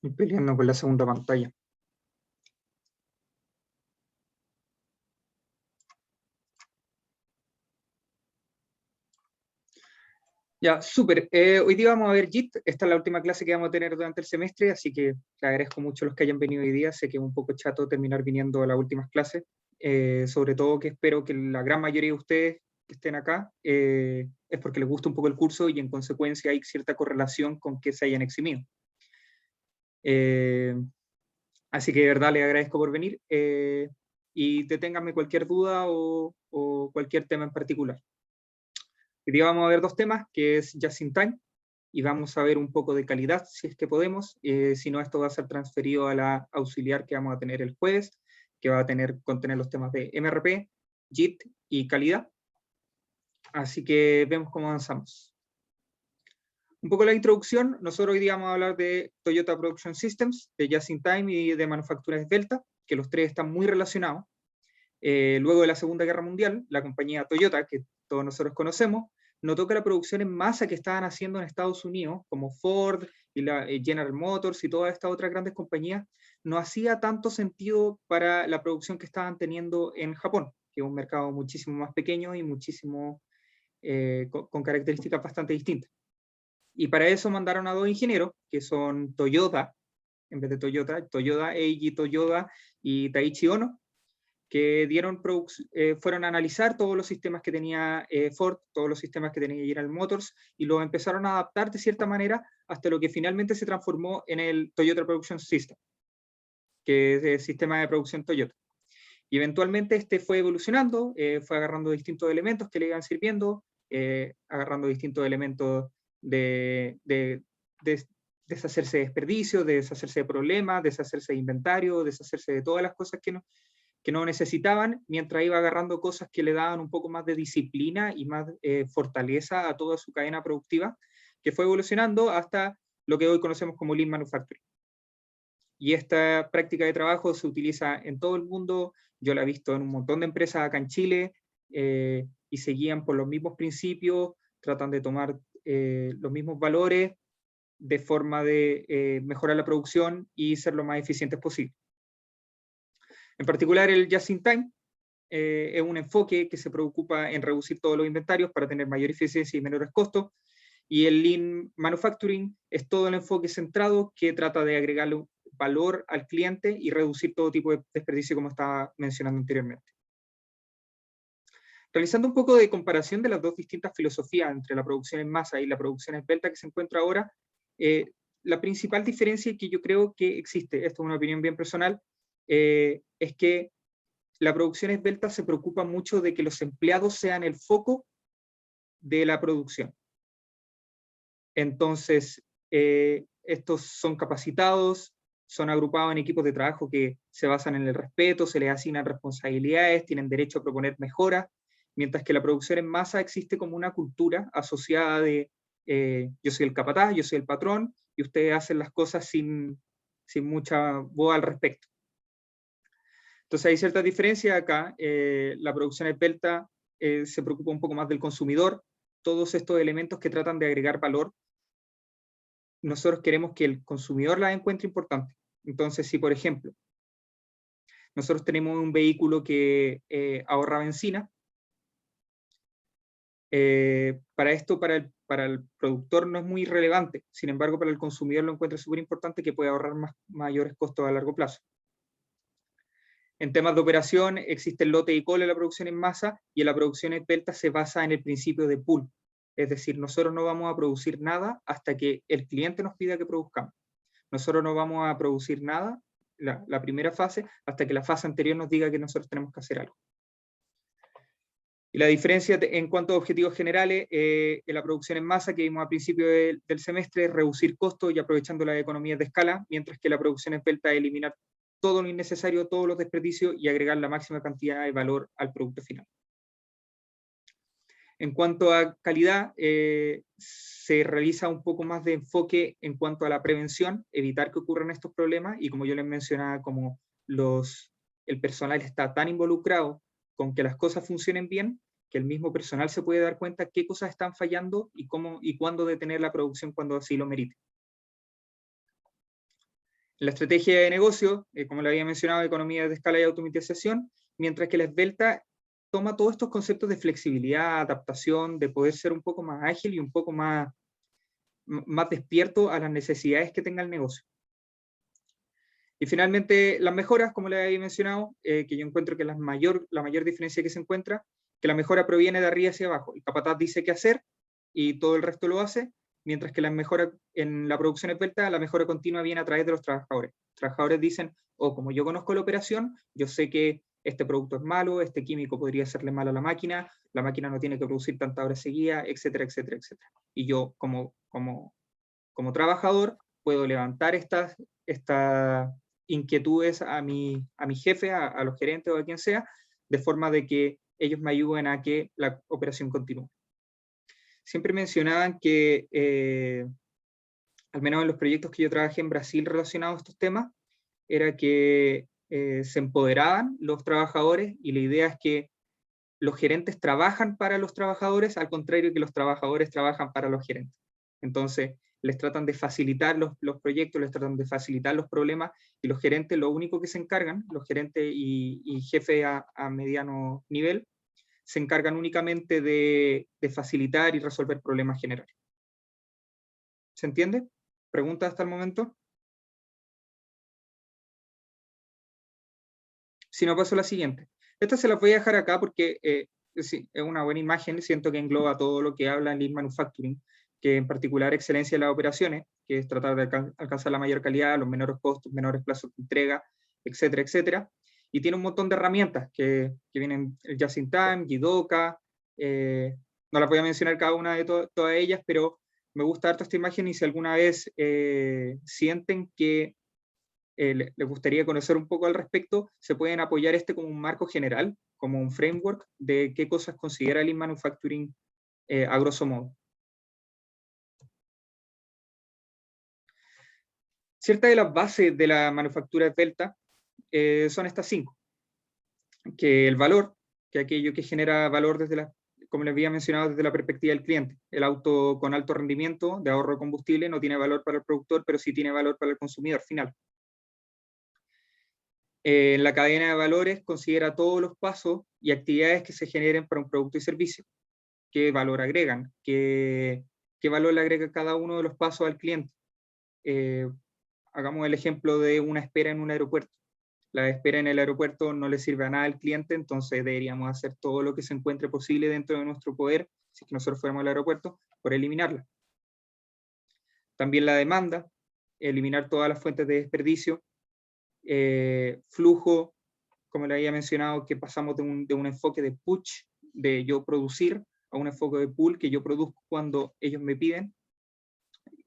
Y peleando con la segunda pantalla. Ya, súper. Hoy día vamos a ver JIT. Esta es la última clase que vamos a tener durante el semestre, así que le agradezco mucho a los que hayan venido hoy día. Sé que es un poco chato terminar viniendo a las últimas clases. Sobre todo que espero que la gran mayoría de ustedes que estén acá es porque les gusta un poco el curso y en consecuencia hay cierta correlación con que se hayan eximido. Así que de verdad les agradezco por venir y deténganme cualquier duda o cualquier tema en particular. Hoy día vamos a ver dos temas, que es Just in Time, y vamos a ver un poco de calidad, si es que podemos. Si no, esto va a ser transferido a la auxiliar que vamos a tener el jueves, que va a contener los temas de MRP, JIT y calidad. Así que vemos cómo avanzamos. Un poco la introducción. Nosotros hoy día vamos a hablar de Toyota Production Systems, de Just in Time y de manufactura esbelta, que los tres están muy relacionados. Luego de la Segunda Guerra Mundial, la compañía Toyota, que todos nosotros conocemos, notó que la producción en masa que estaban haciendo en Estados Unidos, como Ford y la General Motors y todas estas otras grandes compañías, no hacía tanto sentido para la producción que estaban teniendo en Japón, que es un mercado muchísimo más pequeño y muchísimo con características bastante distintas. Y para eso mandaron a dos ingenieros, que son Toyota, en vez de Toyota, Toyoda, Eiji Toyoda y Taiichi Ohno, que fueron a analizar todos los sistemas que tenía Ford, todos los sistemas que tenía General Motors, y los empezaron a adaptar de cierta manera hasta lo que finalmente se transformó en el Toyota Production System, que es el sistema de producción Toyota. Y eventualmente este fue evolucionando, fue agarrando distintos elementos que le iban sirviendo, agarrando distintos elementos de deshacerse de desperdicios, de deshacerse de problemas, deshacerse de inventario, deshacerse de todas las cosas que no necesitaban, mientras iba agarrando cosas que le daban un poco más de disciplina y más fortaleza a toda su cadena productiva, que fue evolucionando hasta lo que hoy conocemos como Lean Manufacturing. Y esta práctica de trabajo se utiliza en todo el mundo. Yo la he visto en un montón de empresas acá en Chile y se guían por los mismos principios, tratan de tomar los mismos valores de forma de mejorar la producción y ser lo más eficientes posible. En particular, el Just in Time es un enfoque que se preocupa en reducir todos los inventarios para tener mayor eficiencia y menores costos. Y el Lean Manufacturing es todo el enfoque centrado que trata de agregarle valor al cliente y reducir todo tipo de desperdicio, como estaba mencionando anteriormente. Realizando un poco de comparación de las dos distintas filosofías entre la producción en masa y la producción esbelta que se encuentra ahora, la principal diferencia que yo creo que existe, esto es una opinión bien personal, es que la producción esbelta se preocupa mucho de que los empleados sean el foco de la producción. Entonces, estos son capacitados, son agrupados en equipos de trabajo que se basan en el respeto, se les asignan responsabilidades, tienen derecho a proponer mejoras, mientras que la producción en masa existe como una cultura asociada de yo soy el capataz, yo soy el patrón, y ustedes hacen las cosas sin mucha voz al respecto. Entonces hay ciertas diferencias acá. La producción esbelta se preocupa un poco más del consumidor, todos estos elementos que tratan de agregar valor. Nosotros queremos que el consumidor las encuentre importantes. Entonces, si por ejemplo, nosotros tenemos un vehículo que ahorra benzina, para esto, para el productor no es muy relevante, sin embargo, para el consumidor lo encuentra súper importante, que puede ahorrar mayores costos a largo plazo. En temas de operación, existe el lote y cola en la producción en masa, y en la producción esbelta se basa en el principio de pool. Es decir, nosotros no vamos a producir nada hasta que el cliente nos pida que produzcamos. Nosotros no vamos a producir nada, la primera fase, hasta que la fase anterior nos diga que nosotros tenemos que hacer algo. Y la diferencia en cuanto a objetivos generales, en la producción en masa que vimos al principio del semestre, es reducir costos y aprovechando las economías de escala, mientras que la producción esbelta es eliminar todo lo innecesario, todos los desperdicios y agregar la máxima cantidad de valor al producto final. En cuanto a calidad, se realiza un poco más de enfoque en cuanto a la prevención, evitar que ocurran estos problemas, y como yo les mencionaba, como el personal está tan involucrado con que las cosas funcionen bien, que el mismo personal se puede dar cuenta qué cosas están fallando y cómo y cuándo detener la producción cuando así lo merite. La estrategia de negocio, como le había mencionado, economía de escala y automatización, mientras que la esbelta toma todos estos conceptos de flexibilidad, adaptación, de poder ser un poco más ágil y un poco más despierto a las necesidades que tenga el negocio. Y finalmente, las mejoras, como les había mencionado, que yo encuentro que la mayor diferencia que se encuentra, que la mejora proviene de arriba hacia abajo. El capataz dice qué hacer y todo el resto lo hace, mientras que la mejora en la producción esbelta, la mejora continua viene a través de los trabajadores. Los trabajadores dicen, como yo conozco la operación, yo sé que este producto es malo, este químico podría hacerle mal a la máquina no tiene que producir tantas horas seguidas, etcétera, etcétera, etcétera. Y yo, como trabajador, puedo levantar estas inquietudes a mi jefe, a los gerentes o a quien sea, de forma de que ellos me ayuden a que la operación continúe. Siempre mencionaban que, al menos en los proyectos que yo trabajé en Brasil relacionados a estos temas, era que se empoderaban los trabajadores y la idea es que los gerentes trabajan para los trabajadores, al contrario que los trabajadores trabajan para los gerentes. Entonces, les tratan de facilitar los proyectos, les tratan de facilitar los problemas, y los gerentes lo único que se encargan, los gerentes y jefes a mediano nivel, se encargan únicamente de facilitar y resolver problemas generales. ¿Se entiende? ¿Preguntas hasta el momento? Si no, paso a la siguiente. Esta se las voy a dejar acá porque sí, es una buena imagen, siento que engloba todo lo que habla en Lean Manufacturing, que en particular excelencia en las operaciones, que es tratar de alcanzar la mayor calidad, los menores costos, menores plazos de entrega, etcétera, etcétera. Y tiene un montón de herramientas que vienen el Just in Time, Jidoka, no las voy a mencionar cada una de todas ellas, pero me gusta harto esta imagen y si alguna vez sienten que les gustaría conocer un poco al respecto, se pueden apoyar como un marco general, como un framework de qué cosas considera Lean Manufacturing a grosso modo. Ciertas de las bases de la manufactura esbelta son estas 5. Que el valor, que aquello que genera valor como les había mencionado, desde la perspectiva del cliente. El auto con alto rendimiento de ahorro de combustible no tiene valor para el productor, pero sí tiene valor para el consumidor final. En la cadena de valores considera todos los pasos y actividades que se generen para un producto y servicio. ¿Qué valor agregan? ¿Qué valor le agrega cada uno de los pasos al cliente? Hagamos el ejemplo de una espera en un aeropuerto. La espera en el aeropuerto no le sirve a nada al cliente, entonces deberíamos hacer todo lo que se encuentre posible dentro de nuestro poder, si es que nosotros fuéramos al aeropuerto, por eliminarla. También la demanda, eliminar todas las fuentes de desperdicio, flujo, como le había mencionado, que pasamos de un enfoque de push, de yo producir, a un enfoque de pull, que yo produzco cuando ellos me piden.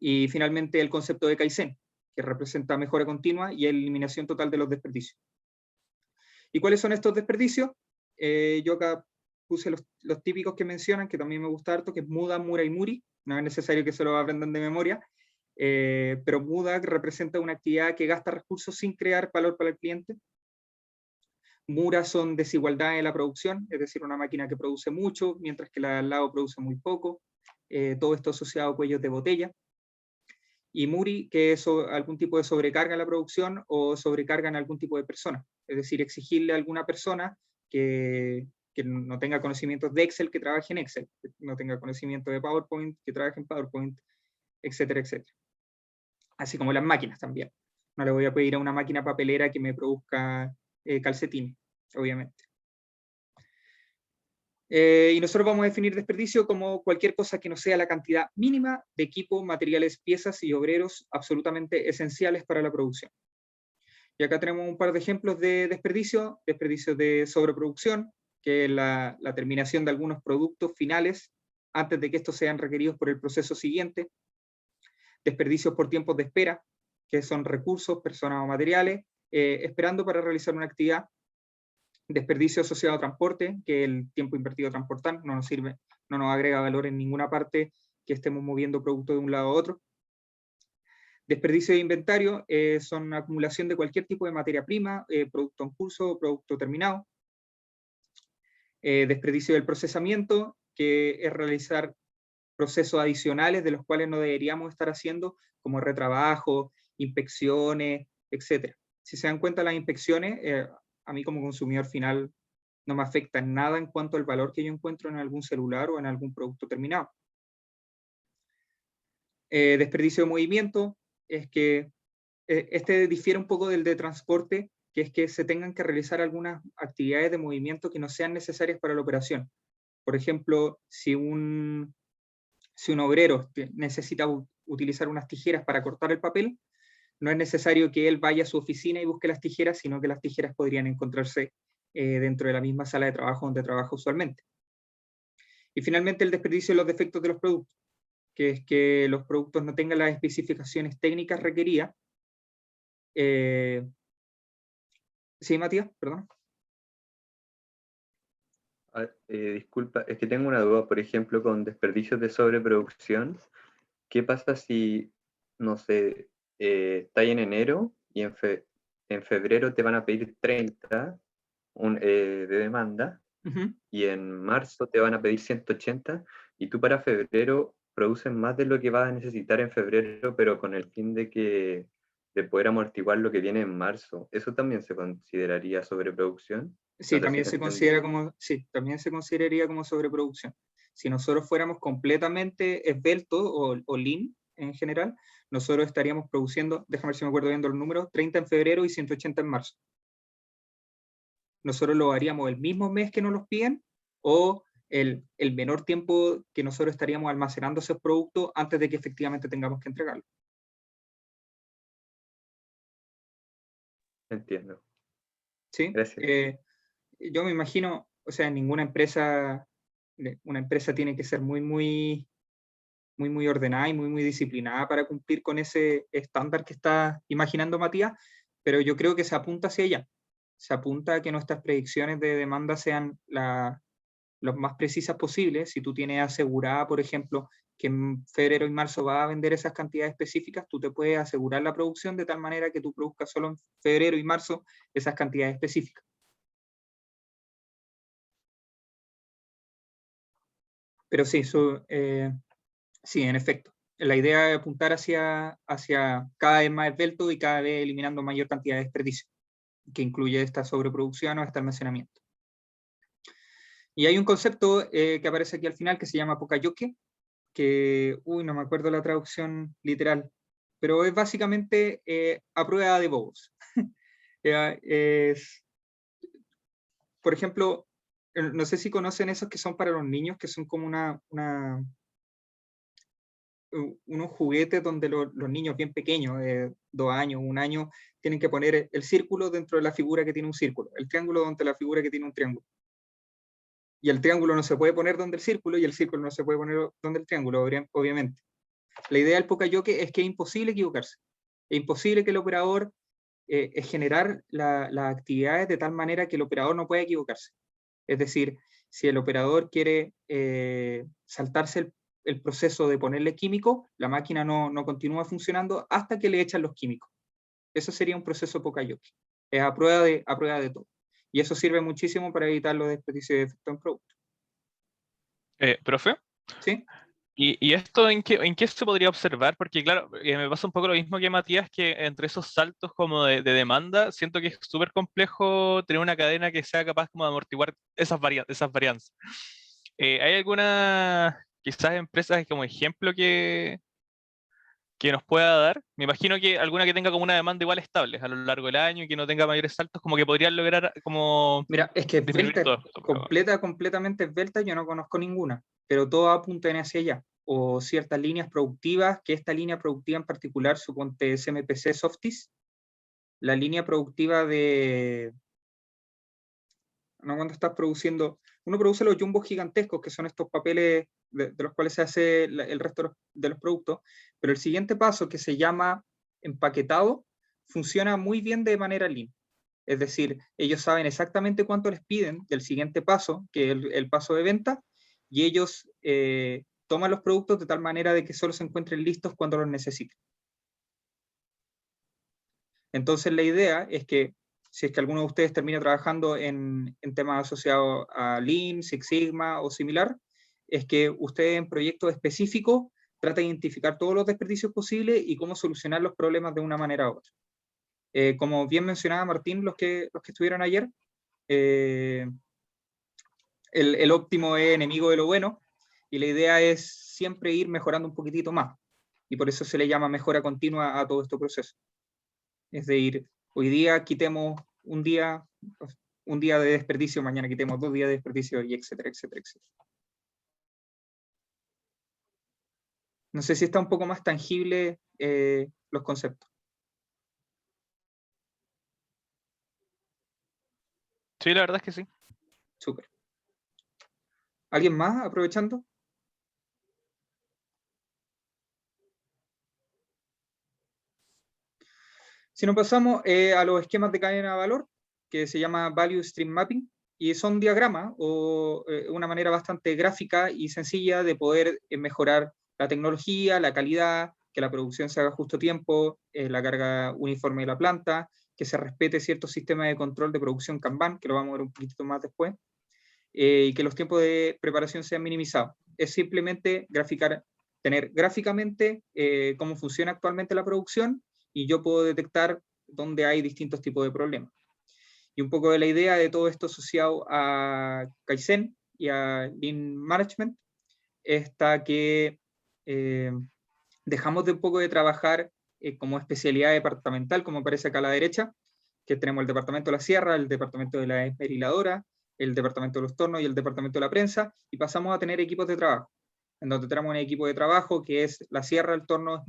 Y finalmente el concepto de Kaizen, que representa mejora continua y eliminación total de los desperdicios. ¿Y cuáles son estos desperdicios? Yo acá puse los típicos que mencionan, que también me gusta harto, que es Muda, Mura y Muri. No es necesario que se lo aprendan de memoria, pero Muda representa una actividad que gasta recursos sin crear valor para el cliente. Mura son desigualdades en la producción, es decir, una máquina que produce mucho, mientras que la de al lado produce muy poco. Todo esto asociado a cuellos de botella. Y Muri, que es algún tipo de sobrecarga en la producción o sobrecarga en algún tipo de persona. Es decir, exigirle a alguna persona que no tenga conocimientos de Excel, que trabaje en Excel, que no tenga conocimiento de PowerPoint, que trabaje en PowerPoint, etcétera, etcétera. Así como las máquinas también. No le voy a pedir a una máquina papelera que me produzca calcetines, obviamente. Y nosotros vamos a definir desperdicio como cualquier cosa que no sea la cantidad mínima de equipo, materiales, piezas y obreros absolutamente esenciales para la producción. Y acá tenemos un par de ejemplos de desperdicio de sobreproducción, que es la terminación de algunos productos finales antes de que estos sean requeridos por el proceso siguiente. Desperdicios por tiempos de espera, que son recursos, personas o materiales, esperando para realizar una actividad. Desperdicio asociado a transporte, que el tiempo invertido a transportar no nos sirve, no nos agrega valor en ninguna parte que estemos moviendo producto de un lado a otro. Desperdicio de inventario son acumulación de cualquier tipo de materia prima, producto en curso o producto terminado. Desperdicio del procesamiento, que es realizar procesos adicionales de los cuales no deberíamos estar haciendo, como retrabajo, inspecciones, etc. Si se dan cuenta, las inspecciones, a mí como consumidor final, no me afecta en nada en cuanto al valor que yo encuentro en algún celular o en algún producto terminado. Desperdicio de movimiento es que este difiere un poco del de transporte, que es que se tengan que realizar algunas actividades de movimiento que no sean necesarias para la operación. Por ejemplo, si un obrero necesita utilizar unas tijeras para cortar el papel, no es necesario que él vaya a su oficina y busque las tijeras, sino que las tijeras podrían encontrarse dentro de la misma sala de trabajo donde trabaja usualmente. Y finalmente, el desperdicio de los defectos de los productos, que es que los productos no tengan las especificaciones técnicas requeridas. Sí, Matías, perdón. Disculpa, es que tengo una duda, por ejemplo, con desperdicios de sobreproducción. ¿Qué pasa si, no sé, está en enero y en febrero te van a pedir 30 de demanda y en marzo te van a pedir 180 y tú para febrero produces más de lo que vas a necesitar en febrero, pero con el fin de poder amortiguar lo que viene en marzo? ¿Eso también se consideraría sobreproducción? Sí, No sé también si te se entendí. considera como, sí, también se consideraría como sobreproducción. Si nosotros fuéramos completamente esbeltos o lean en general, nosotros estaríamos produciendo, déjame ver si me acuerdo viendo los números, 30 en febrero y 180 en marzo. Nosotros lo haríamos el mismo mes que nos los piden o el menor tiempo que nosotros estaríamos almacenando esos productos antes de que efectivamente tengamos que entregarlos. Entiendo. ¿Sí? Gracias. Yo me imagino, o sea, ninguna empresa, una empresa tiene que ser muy ordenada y muy disciplinada para cumplir con ese estándar que está imaginando Matías, pero yo creo que se apunta hacia allá. Se apunta a que nuestras predicciones de demanda sean lo más precisas posibles. Si tú tienes asegurada, por ejemplo, que en febrero y marzo vas a vender esas cantidades específicas, tú te puedes asegurar la producción de tal manera que tú produzcas solo en febrero y marzo esas cantidades específicas. Pero sí, sí, en efecto. La idea es apuntar hacia cada vez más esbelto y cada vez eliminando mayor cantidad de desperdicio, que incluye esta sobreproducción o este almacenamiento. Y hay un concepto que aparece aquí al final que se llama Pokayoke, que, no me acuerdo la traducción literal, pero es básicamente a prueba de bobos. Por ejemplo, no sé si conocen esos que son para los niños, que son como unos juguetes donde los niños bien pequeños, de 2 años, 1 año, tienen que poner el círculo dentro de la figura que tiene un círculo, el triángulo donde la figura que tiene un triángulo. Y el triángulo no se puede poner donde el círculo y el círculo no se puede poner donde el triángulo, obviamente. La idea del Pokayoke es que es imposible equivocarse. Es imposible que el operador generar las actividades de tal manera que el operador no pueda equivocarse. Es decir, si el operador quiere saltarse el proceso de ponerle químico, la máquina no continúa funcionando hasta que le echan los químicos. Eso sería un proceso Pokayoke. Es a prueba de todo. Y eso sirve muchísimo para evitar los desperdicios de efecto en producto. ¿Profe? ¿Sí? ¿Y esto en qué se podría observar? Porque claro, me pasa un poco lo mismo que Matías, que entre esos saltos como de demanda, siento que es súper complejo tener una cadena que sea capaz como de amortiguar esas varianzas. ¿Hay alguna, quizás empresas como ejemplo que nos pueda dar? Me imagino que alguna que tenga como una demanda igual estable a lo largo del año y que no tenga mayores saltos, como que podrían lograr como Mira, es que disminuir esbelta, todo esto. completamente esbelta, yo no conozco ninguna, pero todas apuntan hacia allá. O ciertas líneas productivas, que esta línea productiva en particular, suponte SMPC Softies, la línea productiva no cuando estás produciendo, uno produce los jumbos gigantescos, que son estos papeles de los cuales se hace el resto de los productos, pero el siguiente paso, que se llama empaquetado, funciona muy bien de manera lean. Es decir, ellos saben exactamente cuánto les piden del siguiente paso, que es el paso de venta, y ellos toman los productos de tal manera de que solo se encuentren listos cuando los necesiten. Entonces la idea es que si es que alguno de ustedes termina trabajando en temas asociados a Lean, Six Sigma o similar, es que ustedes en proyectos específicos traten de identificar todos los desperdicios posibles y cómo solucionar los problemas de una manera u otra. Como bien mencionaba Martín, los que estuvieron ayer, el óptimo es enemigo de lo bueno, y la idea es siempre ir mejorando un poquitito más, y por eso se le llama mejora continua a todo este proceso. Es decir, hoy día quitemos un día de desperdicio, mañana quitemos 2 días de desperdicio, y etcétera, etcétera, etcétera. No sé si está un poco más tangible los conceptos. Sí, la verdad es que sí. Súper. ¿Alguien más aprovechando? Si nos pasamos a los esquemas de cadena de valor, que se llama Value Stream Mapping, y son diagramas o una manera bastante gráfica y sencilla de poder mejorar la tecnología, la calidad, que la producción se haga justo a tiempo, la carga uniforme de la planta, que se respete ciertos sistemas de control de producción Kanban, que lo vamos a ver un poquito más después, y que los tiempos de preparación sean minimizados. Es simplemente tener gráficamente cómo funciona actualmente la producción, y yo puedo detectar dónde hay distintos tipos de problemas. Y un poco de la idea de todo esto asociado a Kaizen y a Lean Management está que dejamos de un poco de trabajar como especialidad departamental, como aparece acá a la derecha, que tenemos el departamento de la sierra, el departamento de la esmeriladora, el departamento de los tornos y el departamento de la prensa, y pasamos a tener equipos de trabajo, en donde tenemos un equipo de trabajo que es la sierra, el torno,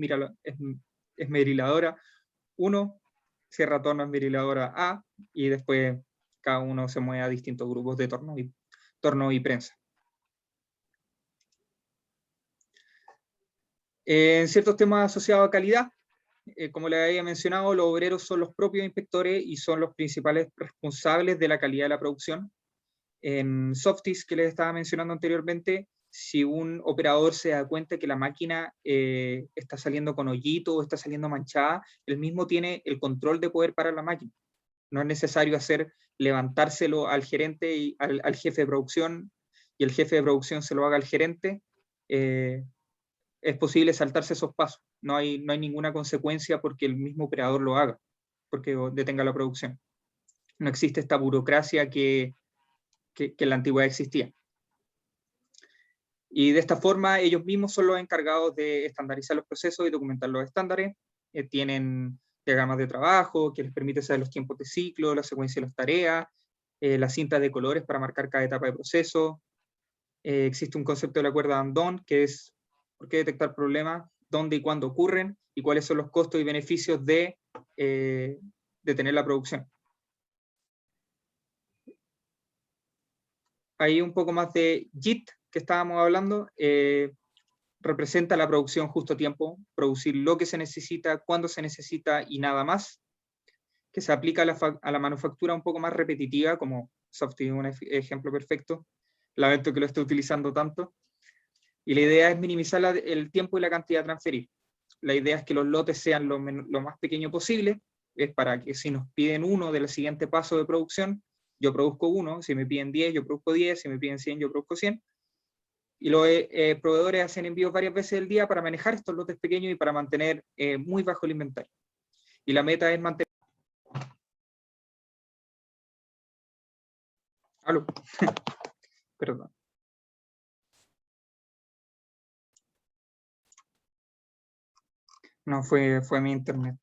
esmeriladora 1, sierra, torno, esmeriladora A, y después cada uno se mueve a distintos grupos de torno y prensa. En ciertos temas asociados a calidad, como les había mencionado, los obreros son los propios inspectores y son los principales responsables de la calidad de la producción. En Softis, que les estaba mencionando anteriormente, si un operador se da cuenta que la máquina está saliendo con hoyito o está saliendo manchada, él mismo tiene el control de poder parar la máquina. No es necesario levantárselo al gerente y al jefe de producción, y el jefe de producción se lo haga al gerente. Es posible saltarse esos pasos. No hay ninguna consecuencia porque el mismo operador lo haga, porque detenga la producción. No existe esta burocracia que en la antigüedad existía. Y de esta forma ellos mismos son los encargados de estandarizar los procesos y documentar los estándares. Tienen diagramas de trabajo que les permite saber los tiempos de ciclo, la secuencia de las tareas, las cintas de colores para marcar cada etapa de proceso. Existe un concepto de la cuerda Andón, que es por qué detectar problemas, dónde y cuándo ocurren, y cuáles son los costos y beneficios de tener la producción. Ahí un poco más de JIT, que estábamos hablando, representa la producción justo a tiempo, producir lo que se necesita, cuando se necesita y nada más, que se aplica a la manufactura un poco más repetitiva, como Softy es un ejemplo perfecto, lamento que lo esté utilizando tanto, y la idea es minimizar el tiempo y la cantidad a transferir. La idea es que los lotes sean lo más pequeño posible, es para que si nos piden uno del siguiente paso de producción, yo produzco uno, si me piden 10, yo produzco 10, si me piden 100, yo produzco 100, y los proveedores hacen envíos varias veces al día para manejar estos lotes pequeños y para mantener muy bajo el inventario. Y la meta es mantener... ¿Aló? Perdón. No, fue mi internet.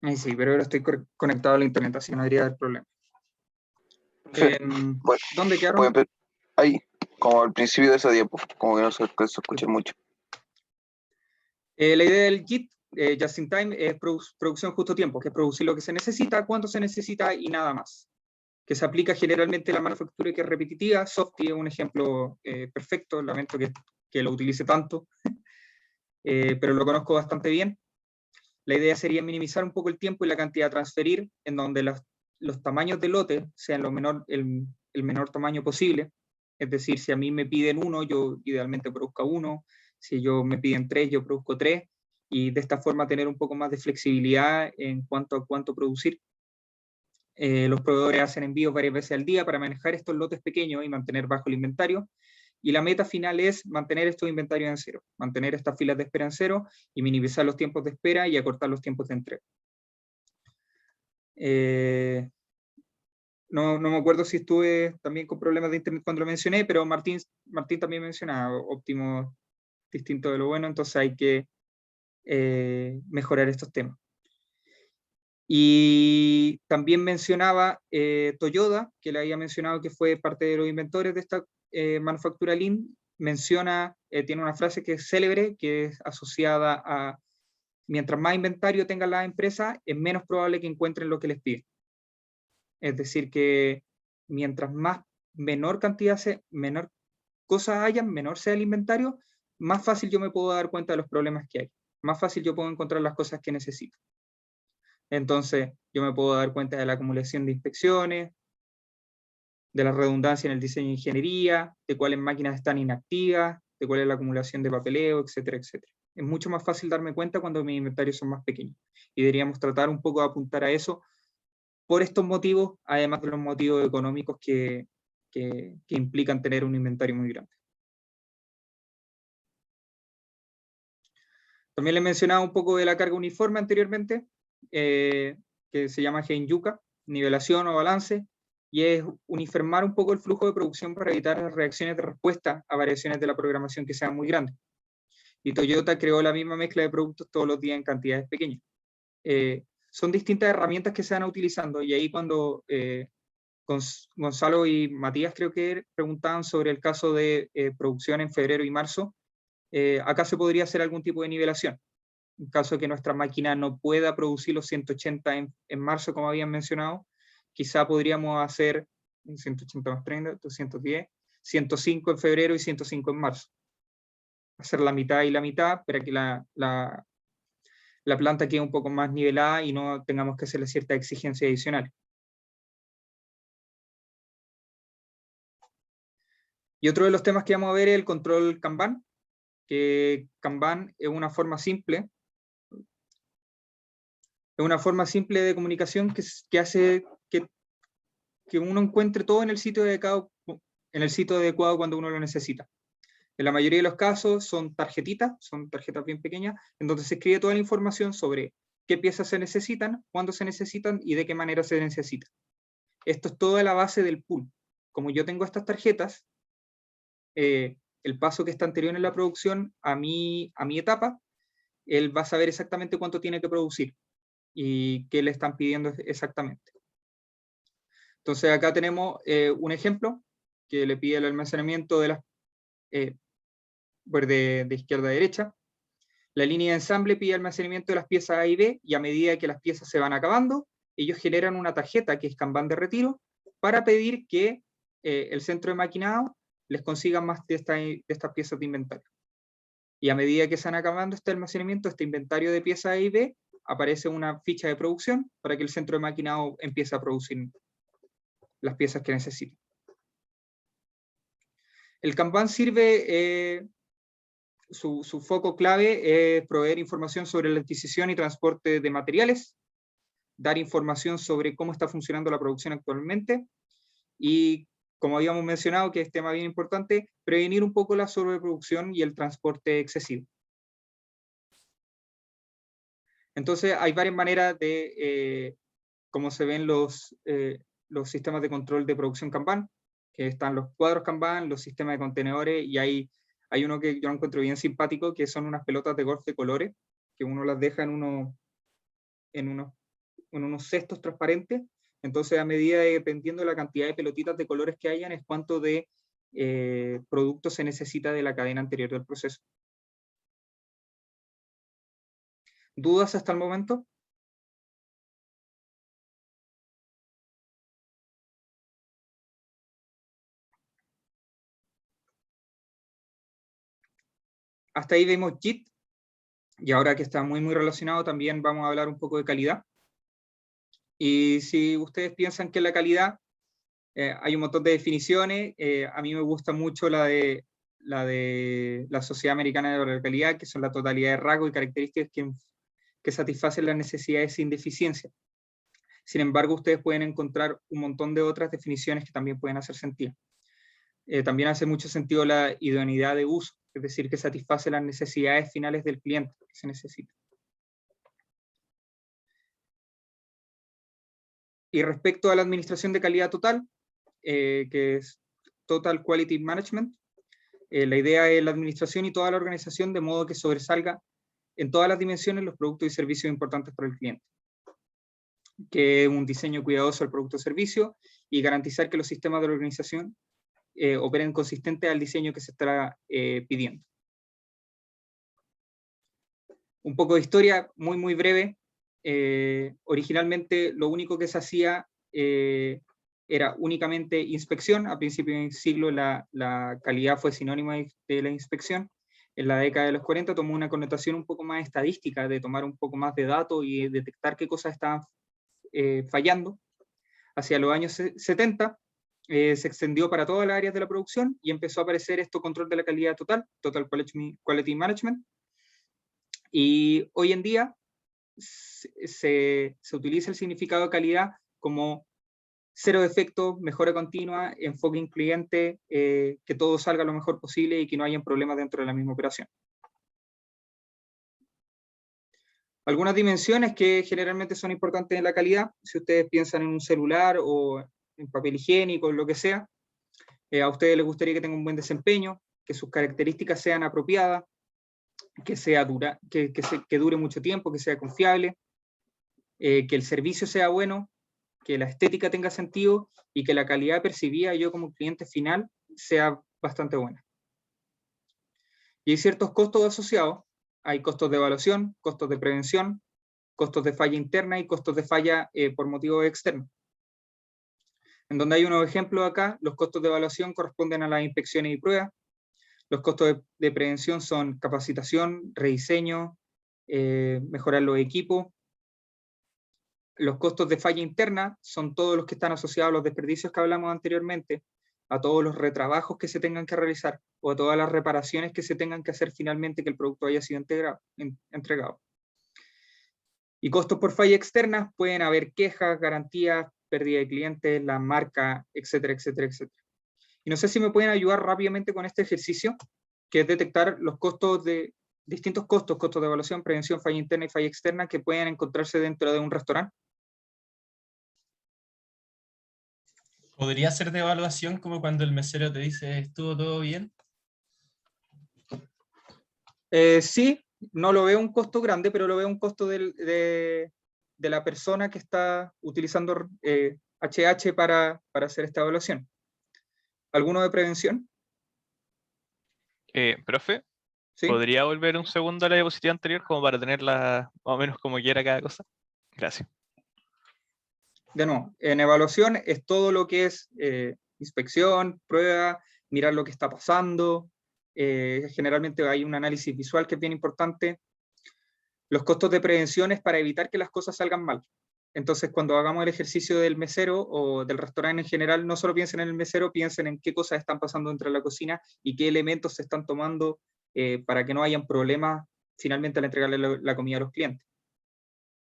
Ahí sí, pero ahora estoy conectado a la internet, así no debería haber problema. Bueno, ¿Dónde quedaron? ahí, como al principio de esa diapo, como que no se escucha mucho. La idea del JIT, Just in Time, es producción justo a tiempo, que es producir lo que se necesita, cuando se necesita y nada más. Que se aplica generalmente a la manufactura que es repetitiva. Softy es un ejemplo perfecto, lamento que lo utilice tanto, pero lo conozco bastante bien. La idea sería minimizar un poco el tiempo y la cantidad a transferir, en donde los tamaños de lote sean el menor tamaño posible. Es decir, si a mí me piden uno, yo idealmente produzca uno. Si me piden 3, yo produzco 3. Y de esta forma tener un poco más de flexibilidad en cuanto a cuánto producir. Los proveedores hacen envíos varias veces al día para manejar estos lotes pequeños y mantener bajo el inventario. Y la meta final es mantener estos inventarios en cero, mantener estas filas de espera en cero y minimizar los tiempos de espera y acortar los tiempos de entrega. No me acuerdo si estuve también con problemas de internet cuando lo mencioné, pero Martín también mencionaba óptimo distinto de lo bueno, entonces hay que mejorar estos temas. Y también mencionaba Toyoda, que le había mencionado que fue parte de los inventores de esta manufactura Lean, tiene una frase que es célebre, que es asociada a: mientras más inventario tenga la empresa, es menos probable que encuentren lo que les piden. Es decir, que mientras menor cosas hayan, menor sea el inventario, más fácil yo me puedo dar cuenta de los problemas que hay. Más fácil yo puedo encontrar las cosas que necesito. Entonces, yo me puedo dar cuenta de la acumulación de inspecciones, de la redundancia en el diseño de ingeniería, de cuáles máquinas están inactivas, de cuál es la acumulación de papeleo, etcétera, etcétera. Es mucho más fácil darme cuenta cuando mis inventarios son más pequeños. Y deberíamos tratar un poco de apuntar a eso por estos motivos, además de los motivos económicos que implican tener un inventario muy grande. También les mencionaba un poco de la carga uniforme anteriormente, que se llama Genjuka, nivelación o balance, y es uniformar un poco el flujo de producción para evitar las reacciones de respuesta a variaciones de la programación que sean muy grandes. Y Toyota creó la misma mezcla de productos todos los días en cantidades pequeñas. Son distintas herramientas que se van utilizando, y ahí cuando Gonzalo y Matías creo que preguntaban sobre el caso de producción en febrero y marzo, acá se podría hacer algún tipo de nivelación. En caso de que nuestra máquina no pueda producir los 180 en marzo, como habían mencionado, quizá podríamos hacer 180 más 30, 210, 105 en febrero y 105 en marzo. Hacer la mitad y la mitad para que la planta quede un poco más nivelada y no tengamos que hacerle cierta exigencia adicional. Y otro de los temas que vamos a ver es el control Kanban, que Kanban es una forma simple de comunicación que hace que uno encuentre todo en el sitio adecuado cuando uno lo necesita. En la mayoría de los casos son tarjetitas bien pequeñas, en donde se escribe toda la información sobre qué piezas se necesitan, cuándo se necesitan y de qué manera se necesitan. Esto es toda la base del pool. Como yo tengo estas tarjetas, el paso que está anterior en la producción a mi etapa, él va a saber exactamente cuánto tiene que producir y qué le están pidiendo exactamente. Entonces acá tenemos un ejemplo que le pide el almacenamiento de izquierda a derecha. La línea de ensamble pide almacenamiento de las piezas A y B, y a medida que las piezas se van acabando, ellos generan una tarjeta que es Kanban de retiro para pedir que el centro de maquinado les consiga más de estas piezas de inventario. Y a medida que se van acabando este almacenamiento, este inventario de piezas A y B, aparece una ficha de producción para que el centro de maquinado empiece a producir las piezas que necesita. El Kanban sirve, su foco clave es proveer información sobre la adquisición y transporte de materiales, dar información sobre cómo está funcionando la producción actualmente, y, como habíamos mencionado, que es tema bien importante, prevenir un poco la sobreproducción y el transporte excesivo. Entonces, hay varias maneras de cómo se ven los sistemas de control de producción Kanban, que están los cuadros Kanban, los sistemas de contenedores, y hay uno que yo encuentro bien simpático, que son unas pelotas de golf de colores, que uno las deja en unos cestos transparentes. Entonces, a medida dependiendo de la cantidad de pelotitas de colores que hayan, es cuánto de producto se necesita de la cadena anterior del proceso. ¿Dudas hasta el momento? Hasta ahí vemos JIT, y ahora que está muy relacionado, también vamos a hablar un poco de calidad. Y si ustedes piensan que la calidad, hay un montón de definiciones, a mí me gusta mucho la de la Sociedad Americana de la Calidad, que son la totalidad de rasgos y características que satisfacen las necesidades sin deficiencia. Sin embargo, ustedes pueden encontrar un montón de otras definiciones que también pueden hacer sentido. También hace mucho sentido la idoneidad de uso, es decir, que satisface las necesidades finales del cliente que se necesita. Y respecto a la administración de calidad total, que es Total Quality Management, la idea es la administración y toda la organización de modo que sobresalga en todas las dimensiones los productos y servicios importantes para el cliente, que es un diseño cuidadoso del producto o servicio y garantizar que los sistemas de la organización operen consistente al diseño que se estará pidiendo. Un poco de historia, muy, muy breve. Originalmente lo único que se hacía era únicamente inspección. A principios del siglo la calidad fue sinónima de la inspección. En la década de los 40 tomó una connotación un poco más estadística, de tomar un poco más de datos y detectar qué cosas estaban fallando. Hacia los años 70 se extendió para todas las áreas de la producción y empezó a aparecer esto control de la calidad total, Total Quality Management. Y hoy en día se utiliza el significado de calidad como cero defectos, mejora continua, enfoque en cliente, que todo salga lo mejor posible y que no hayan problemas dentro de la misma operación. Algunas dimensiones que generalmente son importantes en la calidad, si ustedes piensan en un celular o en papel higiénico, lo que sea, a ustedes les gustaría que tenga un buen desempeño, que sus características sean apropiadas, que dure mucho tiempo, que sea confiable, que el servicio sea bueno, que la estética tenga sentido y que la calidad percibida yo como cliente final sea bastante buena. Y hay ciertos costos asociados. Hay costos de evaluación, costos de prevención, costos de falla interna y costos de falla por motivos externos. En donde hay unos ejemplos acá, los costos de evaluación corresponden a las inspecciones y pruebas. Los costos de prevención son capacitación, rediseño, mejorar los equipos. Los costos de falla interna son todos los que están asociados a los desperdicios que hablamos anteriormente, a todos los retrabajos que se tengan que realizar o a todas las reparaciones que se tengan que hacer finalmente que el producto haya sido entregado. Y costos por falla externa, pueden haber quejas, garantías, pérdida de clientes, la marca, etcétera, etcétera, etcétera. Y no sé si me pueden ayudar rápidamente con este ejercicio, que es detectar los costos de distintos costos de evaluación, prevención, falla interna y falla externa que pueden encontrarse dentro de un restaurante. ¿Podría ser de evaluación como cuando el mesero te dice estuvo todo bien? Sí, no lo veo un costo grande, pero lo veo un costo de la persona que está utilizando HH para hacer esta evaluación. ¿Alguno de prevención? Profe, ¿Sí? ¿podría volver un segundo a la diapositiva anterior como para tenerla más o menos como quiera cada cosa? Gracias. De nuevo, en evaluación es todo lo que es inspección, prueba, mirar lo que está pasando. Generalmente hay un análisis visual que es bien importante. Los costos de prevención es para evitar que las cosas salgan mal. Entonces, cuando hagamos el ejercicio del mesero o del restaurante en general, no solo piensen en el mesero, piensen en qué cosas están pasando dentro de la cocina y qué elementos se están tomando para que no hayan problemas finalmente al entregarle la comida a los clientes.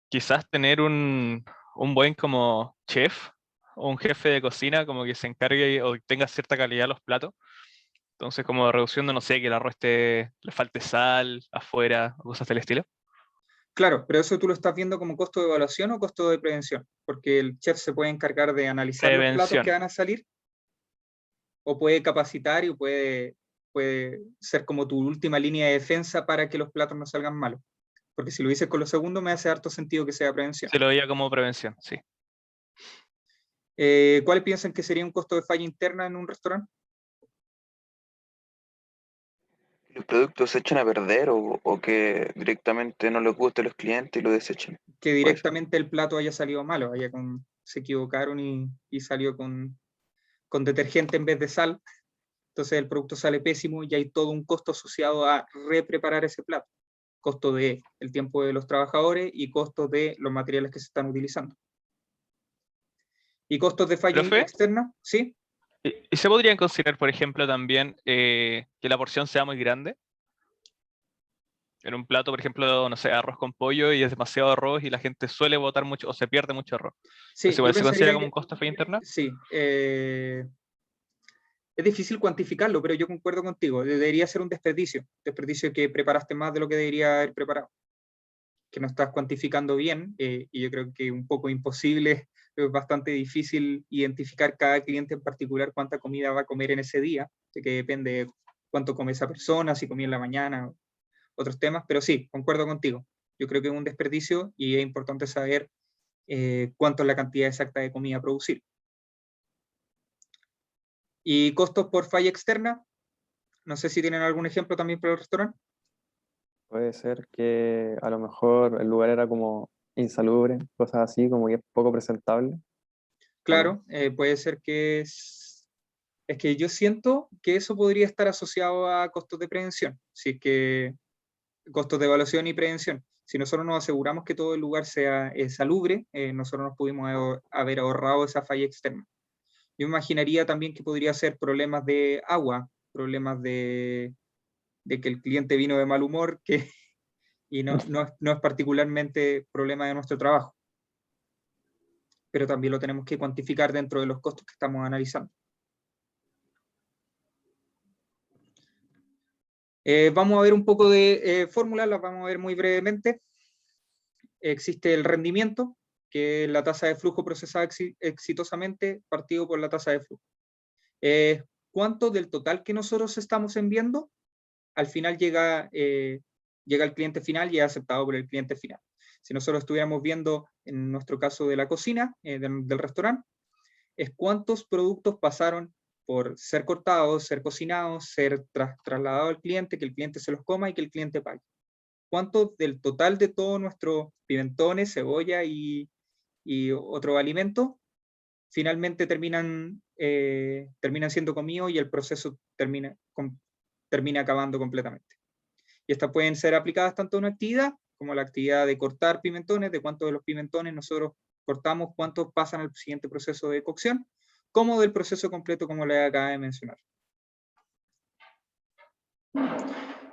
Quizás tener un buen como chef o un jefe de cocina como que se encargue o tenga cierta calidad los platos. Entonces como reduciendo, no sé, que el arroz le falte sal afuera o cosas del estilo. Claro, pero eso tú lo estás viendo como costo de evaluación o costo de prevención, porque el chef se puede encargar de analizar los platos Prevención. que van a salir, o puede capacitar y puede ser como tu última línea de defensa para que los platos no salgan malos. Porque si lo dices con lo segundo, me hace harto sentido que sea prevención. Se lo veía como prevención, sí. ¿Cuáles piensan que sería un costo de falla interna en un restaurante? ¿Los productos se echan a perder o que directamente no les guste a los clientes y lo desechen? Que Puede ser. directamente el plato haya salido malo, se equivocaron y salió con detergente en vez de sal. Entonces el producto sale pésimo y hay todo un costo asociado a repreparar ese plato. Costo del tiempo de los trabajadores y costos de los materiales que se están utilizando. ¿Y costos de falla ¿Profe? externa? ¿Sí? ¿Y se podrían considerar, por ejemplo, también que la porción sea muy grande? en un plato, por ejemplo, no sé, arroz con pollo y es demasiado arroz y la gente suele botar mucho o se pierde mucho arroz. Sí, ¿Eso igual yo se considera pensaría como que un costo de falla interna? sí. Es difícil cuantificarlo, pero yo concuerdo contigo. Debería ser un desperdicio que preparaste más de lo que debería haber preparado, que no estás cuantificando bien, y yo creo que un poco imposible, es bastante difícil identificar cada cliente en particular cuánta comida va a comer en ese día, de que depende de cuánto come esa persona, si comía en la mañana, otros temas, pero sí, concuerdo contigo. Yo creo que es un desperdicio y es importante saber cuánto es la cantidad exacta de comida a producir. Y costos por falla externa, no sé si tienen algún ejemplo también para el restaurante. Puede ser que a lo mejor el lugar era como insalubre, cosas así, como que es poco presentable. Claro, puede ser que es que yo siento que eso podría estar asociado a costos de prevención, si es que costos de evaluación y prevención. Si nosotros nos aseguramos que todo el lugar sea salubre, nosotros nos pudimos haber ahorrado esa falla externa. Yo imaginaría también que podría ser problemas de agua, problemas de que el cliente vino de mal humor, y no es particularmente problema de nuestro trabajo, pero también lo tenemos que cuantificar dentro de los costos que estamos analizando. Vamos a ver un poco de fórmulas, las vamos a ver muy brevemente. Existe el rendimiento, que es la tasa de flujo procesada exitosamente partido por la tasa de flujo. ¿Cuánto del total que nosotros estamos enviando al final llega al cliente final y es aceptado por el cliente final? Si nosotros estuviéramos viendo, en nuestro caso de la cocina, del restaurante, es cuántos productos pasaron por ser cortados, ser cocinados, ser trasladados al cliente, que el cliente se los coma y que el cliente pague. ¿Cuánto del total de todos nuestros pimentones, cebolla y otros alimentos finalmente terminan siendo comidos y el proceso termina acabando completamente? Y estas pueden ser aplicadas tanto a una actividad como a la actividad de cortar pimentones, de cuántos de los pimentones nosotros cortamos, cuántos pasan al siguiente proceso de cocción, como del proceso completo, como les acabo de mencionar.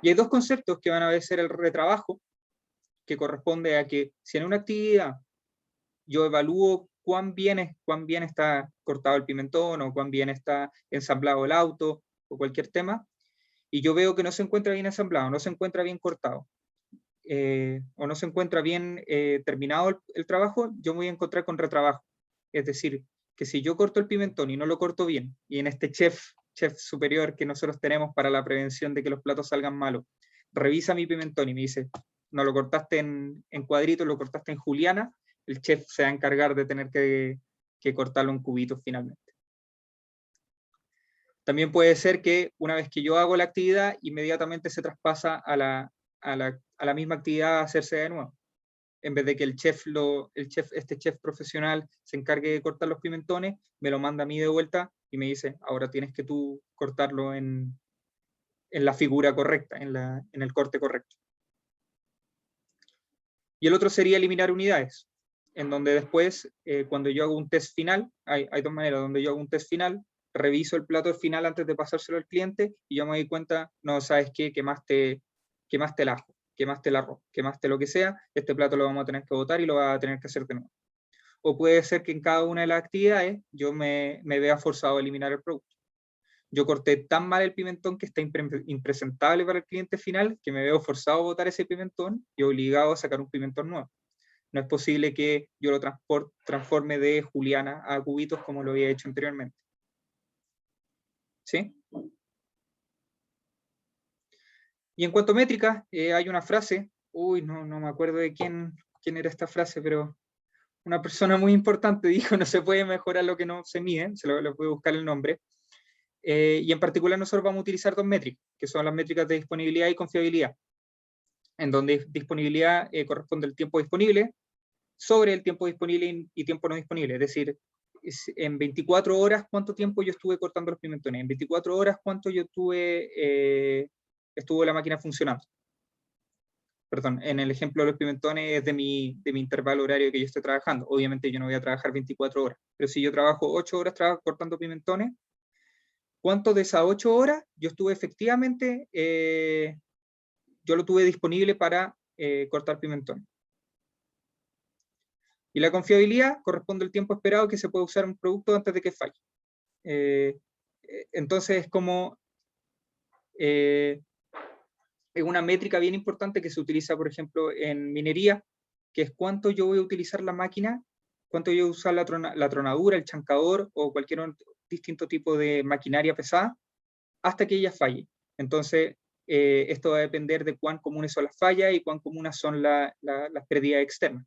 Y hay dos conceptos que van a ser el retrabajo, que corresponde a que si en una actividad yo evalúo cuán bien está cortado el pimentón, o cuán bien está ensamblado el auto, o cualquier tema, y yo veo que no se encuentra bien ensamblado, no se encuentra bien cortado, o no se encuentra bien terminado el trabajo, yo me voy a encontrar con retrabajo. Es decir, que si yo corto el pimentón y no lo corto bien, y en este chef superior que nosotros tenemos para la prevención de que los platos salgan malos, revisa mi pimentón y me dice, no lo cortaste en cuadritos, lo cortaste en juliana, el chef se va a encargar de tener que cortarlo en cubitos finalmente. También puede ser que una vez que yo hago la actividad, inmediatamente se traspasa a la misma actividad a hacerse de nuevo. En vez de que este chef profesional se encargue de cortar los pimentones, me lo manda a mí de vuelta y me dice, ahora tienes que tú cortarlo en la figura correcta, en el corte correcto. Y el otro sería eliminar unidades, en donde después, cuando yo hago un test final, hay dos maneras, donde yo hago un test final, reviso el plato final antes de pasárselo al cliente, y yo me doy cuenta, no, ¿sabes qué? Quemaste el ajo, quemaste el arroz, quemaste lo que sea, este plato lo vamos a tener que botar y lo va a tener que hacer de nuevo. O puede ser que en cada una de las actividades yo me vea forzado a eliminar el producto. Yo corté tan mal el pimentón que está impresentable para el cliente final, que me veo forzado a botar ese pimentón y obligado a sacar un pimentón nuevo. No es posible que yo lo transforme de juliana a cubitos como lo había hecho anteriormente. ¿Sí? Y en cuanto a métricas, hay una frase, no me acuerdo de quién era esta frase, pero una persona muy importante dijo, no se puede mejorar lo que no se mide, lo puede buscar el nombre. Y en particular nosotros vamos a utilizar dos métricas, que son las métricas de disponibilidad y confiabilidad, en donde disponibilidad corresponde al tiempo disponible sobre el tiempo disponible y tiempo no disponible, es decir, en 24 horas cuánto tiempo yo estuve cortando los pimentones, en 24 horas cuánto yo estuvo la máquina funcionando. Perdón, en el ejemplo de los pimentones es de mi intervalo horario que yo estoy trabajando. Obviamente yo no voy a trabajar 24 horas, pero si yo trabajo 8 horas cortando pimentones, ¿cuánto de esas 8 horas yo estuve efectivamente yo lo tuve disponible para cortar pimentón. Y la confiabilidad corresponde al tiempo esperado que se puede usar un producto antes de que falle. Entonces es como es una métrica bien importante que se utiliza, por ejemplo, en minería, que es cuánto yo voy a utilizar la máquina, cuánto yo voy a usar la tronadura, el chancador o cualquier distinto tipo de maquinaria pesada hasta que ella falle. Entonces, esto va a depender de cuán comunes son las fallas y cuán comunes son las pérdidas externas.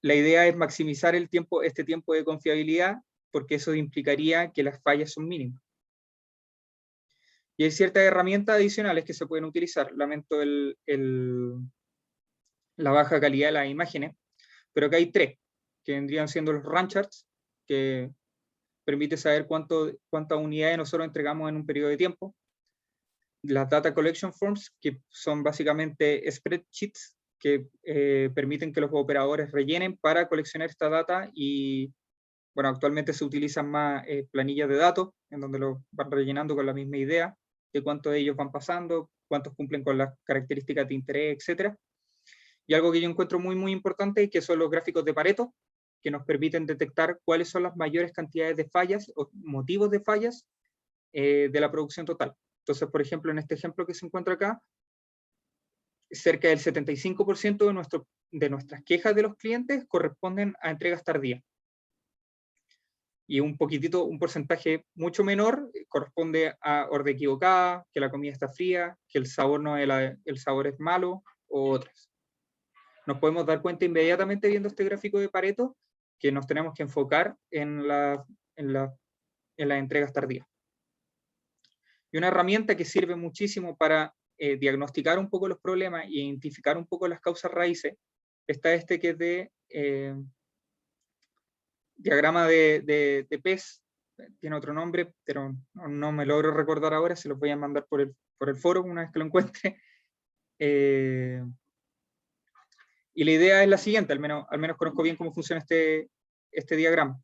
La idea es maximizar este tiempo de confiabilidad, porque eso implicaría que las fallas son mínimas. Y hay ciertas herramientas adicionales que se pueden utilizar. Lamento la baja calidad de las imágenes, pero acá hay 3, que vendrían siendo los run charts, que permite saber cuántas unidades nosotros entregamos en un periodo de tiempo. Las data collection forms, que son básicamente spreadsheets que permiten que los operadores rellenen para coleccionar esta data, y bueno, actualmente se utilizan más planillas de datos, en donde lo van rellenando con la misma idea de cuántos de ellos van pasando, cuántos cumplen con las características de interés, etc. Y algo que yo encuentro muy, muy importante, que son los gráficos de Pareto, que nos permiten detectar cuáles son las mayores cantidades de fallas o motivos de fallas de la producción total. Entonces, por ejemplo, en este ejemplo que se encuentra acá, cerca del 75% de nuestras quejas de los clientes corresponden a entregas tardías. Y un porcentaje mucho menor corresponde a orden equivocada, que la comida está fría, que el sabor, el sabor es malo, o otras. Nos podemos dar cuenta inmediatamente viendo este gráfico de Pareto que nos tenemos que enfocar en las entregas tardías. Y una herramienta que sirve muchísimo para diagnosticar un poco los problemas e identificar un poco las causas raíces, está este que es de diagrama de PES, tiene otro nombre, pero no me logro recordar ahora, se los voy a mandar por el foro una vez que lo encuentre. Y la idea es la siguiente, al menos conozco bien cómo funciona este diagrama.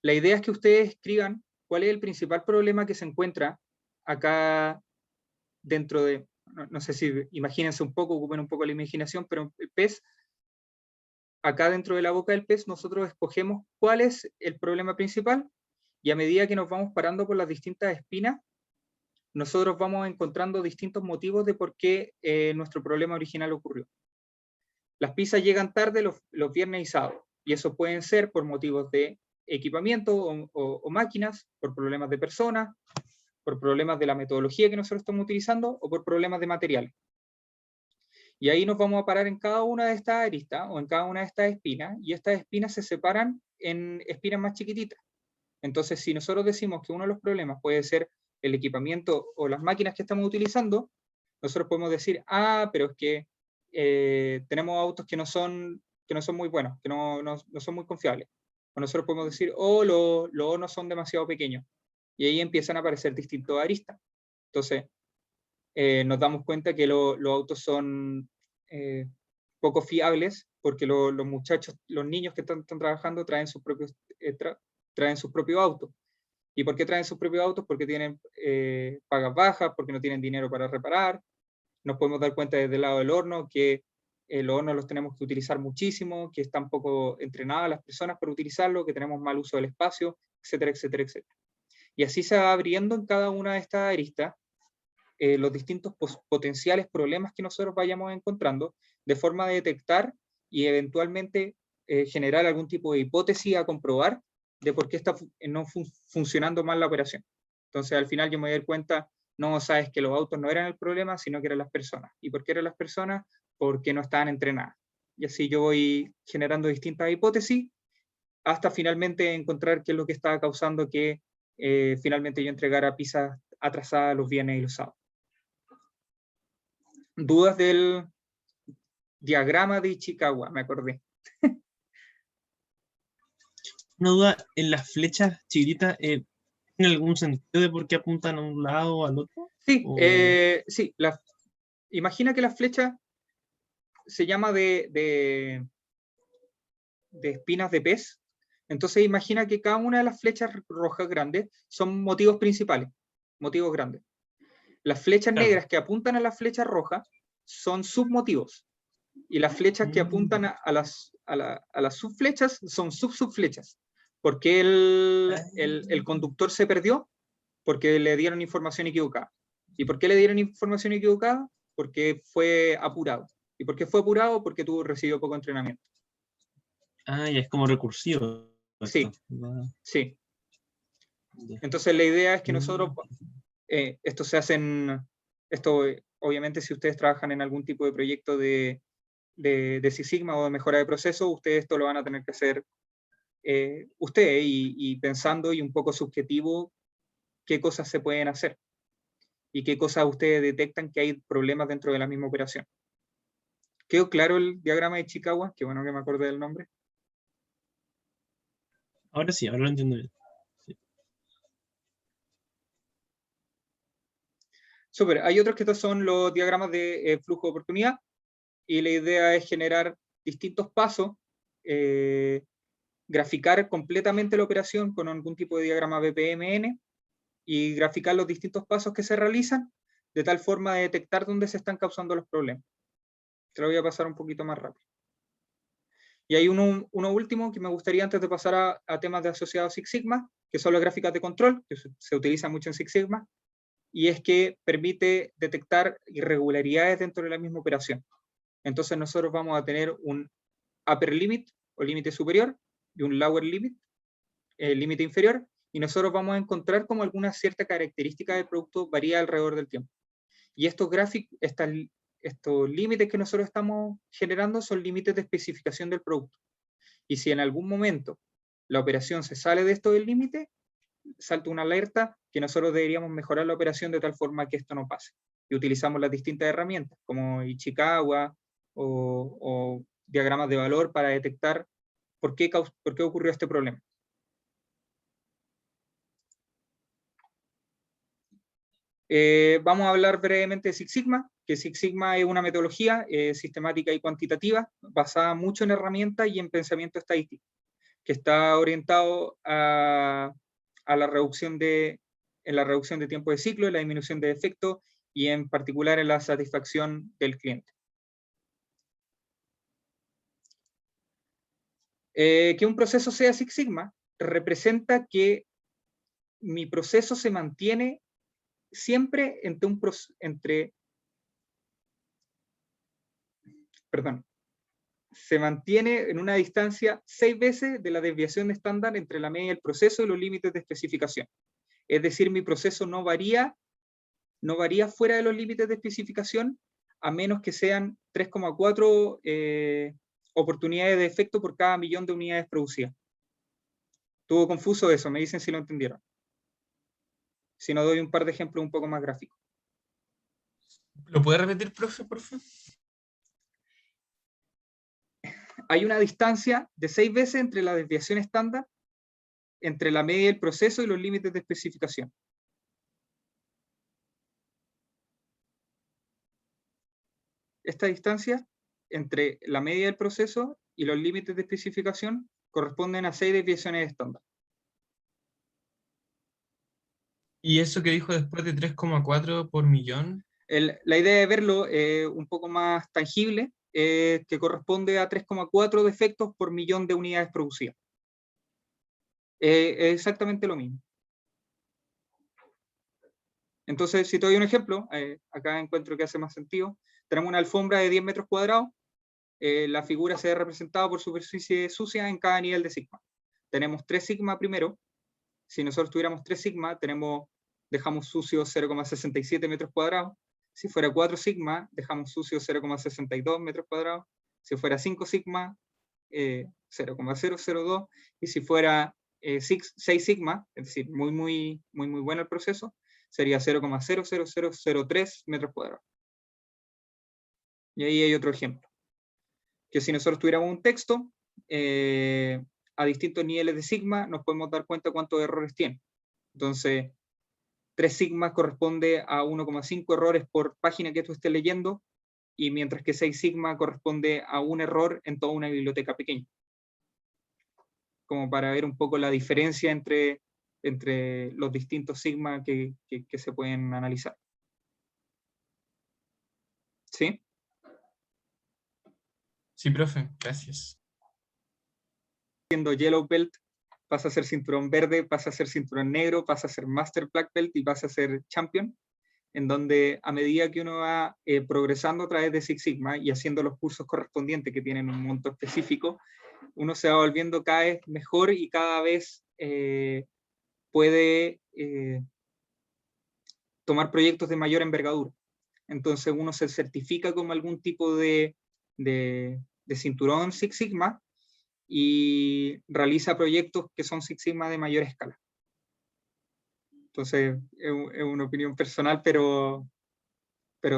La idea es que ustedes escriban cuál es el principal problema que se encuentra acá dentro de, no sé si imagínense un poco, ocupen un poco la imaginación, pero el pez, acá dentro de la boca del pez nosotros escogemos cuál es el problema principal, y a medida que nos vamos parando por las distintas espinas, nosotros vamos encontrando distintos motivos de por qué nuestro problema original ocurrió. Las pizzas llegan tarde los viernes y sábados, y eso pueden ser por motivos de equipamiento o máquinas, por problemas de personas, por problemas de la metodología que nosotros estamos utilizando, o por problemas de materiales. Y ahí nos vamos a parar en cada una de estas aristas, o en cada una de estas espinas, y estas espinas se separan en espinas más chiquititas. Entonces, si nosotros decimos que uno de los problemas puede ser el equipamiento o las máquinas que estamos utilizando, nosotros podemos decir, pero es que tenemos autos que no son muy buenos, que no son muy confiables. O nosotros podemos decir, los hornos son demasiado pequeños. Y ahí empiezan a aparecer distintos aristas. Entonces, nos damos cuenta que los autos son poco fiables, porque los niños que están trabajando traen sus propios autos. ¿Y por qué traen sus propios autos? Porque tienen pagas bajas, porque no tienen dinero para reparar. Nos podemos dar cuenta desde el lado del horno que los hornos los tenemos que utilizar muchísimo, que están poco entrenadas las personas para utilizarlo, que tenemos mal uso del espacio, etcétera, etcétera, etcétera. Y así se va abriendo en cada una de estas aristas los distintos potenciales problemas que nosotros vayamos encontrando, de forma de detectar y eventualmente generar algún tipo de hipótesis a comprobar de por qué está no funcionando mal la operación. Entonces al final yo me voy a dar cuenta, no, sabes que los autos no eran el problema, sino que eran las personas. ¿Y por qué eran las personas? Porque no estaban entrenadas. Y así yo voy generando distintas hipótesis hasta finalmente encontrar qué es lo que estaba causando que finalmente yo entregara pizzas atrasadas los viernes y los sábados. ¿Dudas del diagrama de Ichikawa? Me acordé. Una duda, en las flechas chiquititas, ¿tiene algún sentido de por qué apuntan a un lado o al otro? Sí, ¿O... sí. Imagina que la flecha se llama de espinas de pez. Entonces imagina que cada una de las flechas rojas grandes son motivos principales, motivos grandes. Las flechas Claro. negras que apuntan a las flechas rojas son submotivos. Y las flechas que apuntan a las subflechas son subflechas. ¿Por qué el conductor se perdió? Porque le dieron información equivocada. ¿Y por qué le dieron información equivocada? Porque fue apurado. ¿Y por qué fue apurado? Porque recibió poco entrenamiento. Ah, ya es como recursivo. Sí. esto. Va, Sí. ya. Entonces la idea es que nosotros, Mm. esto se hace obviamente si ustedes trabajan en algún tipo de proyecto de Six Sigma o de mejora de proceso, ustedes esto lo van a tener que hacer ustedes y pensando y un poco subjetivo qué cosas se pueden hacer y qué cosas ustedes detectan que hay problemas dentro de la misma operación. ¿Quedó claro el diagrama de Chikawa? Qué bueno que me acordé del nombre. Ahora sí, ahora lo entiendo bien. Súper, hay otros que estos son los diagramas de flujo de oportunidad y la idea es generar distintos pasos, graficar completamente la operación con algún tipo de diagrama BPMN y graficar los distintos pasos que se realizan de tal forma de detectar dónde se están causando los problemas. Te lo voy a pasar un poquito más rápido. Y hay uno último que me gustaría antes de pasar a temas de asociados Six Sigma, que son las gráficas de control, que se utilizan mucho en Six Sigma, y es que permite detectar irregularidades dentro de la misma operación. Entonces nosotros vamos a tener un upper limit o límite superior y un lower limit, límite inferior, y nosotros vamos a encontrar como alguna cierta característica del producto varía alrededor del tiempo. Y estos gráficos, estos límites que nosotros estamos generando son límites de especificación del producto. Y si en algún momento la operación se sale de esto del límite, salta una alerta que nosotros deberíamos mejorar la operación de tal forma que esto no pase. Y utilizamos las distintas herramientas, como Ichikawa o diagramas de valor para detectar por qué ocurrió este problema. Vamos a hablar brevemente de Six Sigma, que Six Sigma es una metodología sistemática y cuantitativa basada mucho en herramientas y en pensamiento estadístico, que está orientado a la reducción de tiempo de ciclo, en la disminución de defectos y en particular en la satisfacción del cliente. Que un proceso sea Six Sigma representa que mi proceso se mantiene siempre se mantiene en una distancia 6 veces de la desviación estándar entre la media del proceso y los límites de especificación. Es decir, mi proceso no varía fuera de los límites de especificación, a menos que sean 3,4 oportunidades de defecto por cada millón de unidades producidas. ¿Estuvo confuso eso? Me dicen si lo entendieron. Si no, doy un par de ejemplos un poco más gráficos. ¿Lo puede repetir, profe, por favor? Hay una distancia de 6 veces entre la desviación estándar, entre la media del proceso y los límites de especificación. Esta distancia entre la media del proceso y los límites de especificación corresponden a 6 desviaciones estándar. ¿Y eso que dijo después de 3,4 por millón? La idea de verlo un poco más tangible, que corresponde a 3,4 defectos por millón de unidades producidas. Es exactamente lo mismo. Entonces, si te doy un ejemplo, acá encuentro que hace más sentido. Tenemos una alfombra de 10 metros cuadrados. La figura se ve representada por superficie sucia en cada nivel de sigma. Tenemos 3 sigma primero. Si nosotros tuviéramos 3 sigma, dejamos sucio 0,67 metros cuadrados. Si fuera 4 sigma, dejamos sucio 0,62 metros cuadrados. Si fuera 5 sigma, 0,002. Y si fuera 6 sigma, es decir, muy bueno el proceso, sería 0,00003 metros cuadrados. Y ahí hay otro ejemplo. Que si nosotros tuviéramos un texto, a distintos niveles de sigma, nos podemos dar cuenta cuántos errores tiene. Entonces, 3 sigma corresponde a 1,5 errores por página que tú estés leyendo, y mientras que 6 sigma corresponde a un error en toda una biblioteca pequeña. Como para ver un poco la diferencia entre los distintos sigma que se pueden analizar. ¿Sí? Sí, profe, gracias. Siendo Yellow Belt, pasa a ser cinturón verde, pasa a ser cinturón negro, pasa a ser Master Black Belt y pasa a ser Champion, en donde a medida que uno va progresando a través de Six Sigma y haciendo los cursos correspondientes que tienen un monto específico, uno se va volviendo cada vez mejor y cada vez puede tomar proyectos de mayor envergadura. Entonces uno se certifica como algún tipo de cinturón Six Sigma y realiza proyectos que son Six Sigma de mayor escala. Entonces es una opinión personal, pero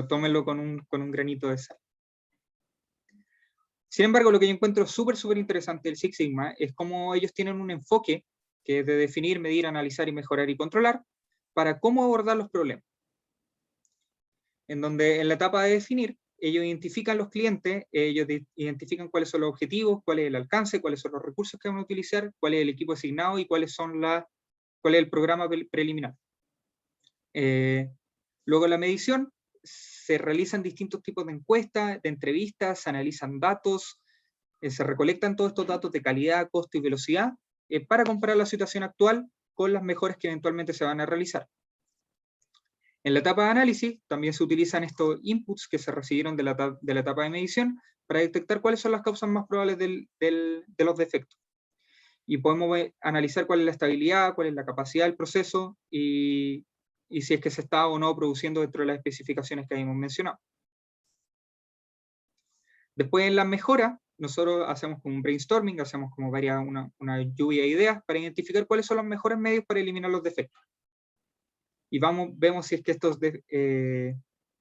tómenlo con un granito de sal. Sin embargo, lo que yo encuentro súper interesante del Six Sigma es cómo ellos tienen un enfoque que es de definir, medir, analizar y mejorar y controlar para cómo abordar los problemas. En donde en la etapa de definir, ellos identifican los clientes, ellos identifican cuáles son los objetivos, cuál es el alcance, cuáles son los recursos que van a utilizar, cuál es el equipo asignado y cuál es el programa preliminar. Luego la medición, se realizan distintos tipos de encuestas, de entrevistas, se analizan datos, se recolectan todos estos datos de calidad, costo y velocidad para comparar la situación actual con las mejoras que eventualmente se van a realizar. En la etapa de análisis también se utilizan estos inputs que se recibieron de la etapa de medición para detectar cuáles son las causas más probables de los defectos. Y podemos analizar cuál es la estabilidad, cuál es la capacidad del proceso y si es que se está o no produciendo dentro de las especificaciones que habíamos mencionado. Después en las mejoras, nosotros hacemos como un brainstorming, hacemos como una lluvia de ideas para identificar cuáles son los mejores medios para eliminar los defectos. Y vemos si es que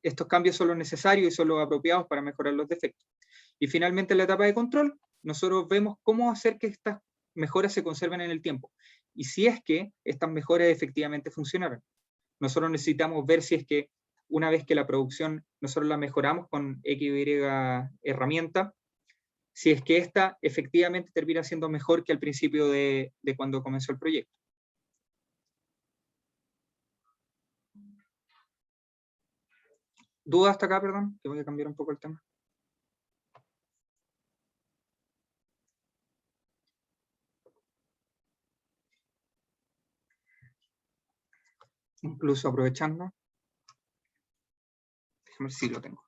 estos cambios son los necesarios y son los apropiados para mejorar los defectos. Y finalmente en la etapa de control, nosotros vemos cómo hacer que estas mejoras se conserven en el tiempo. Y si es que estas mejoras efectivamente funcionaron. Nosotros necesitamos ver si es que una vez que la producción nosotros la mejoramos con X o Y herramienta, si es que esta efectivamente termina siendo mejor que al principio de cuando comenzó el proyecto. ¿Dudas hasta acá, perdón? Que voy a cambiar un poco el tema. Incluso aprovechando. Déjame ver si lo tengo.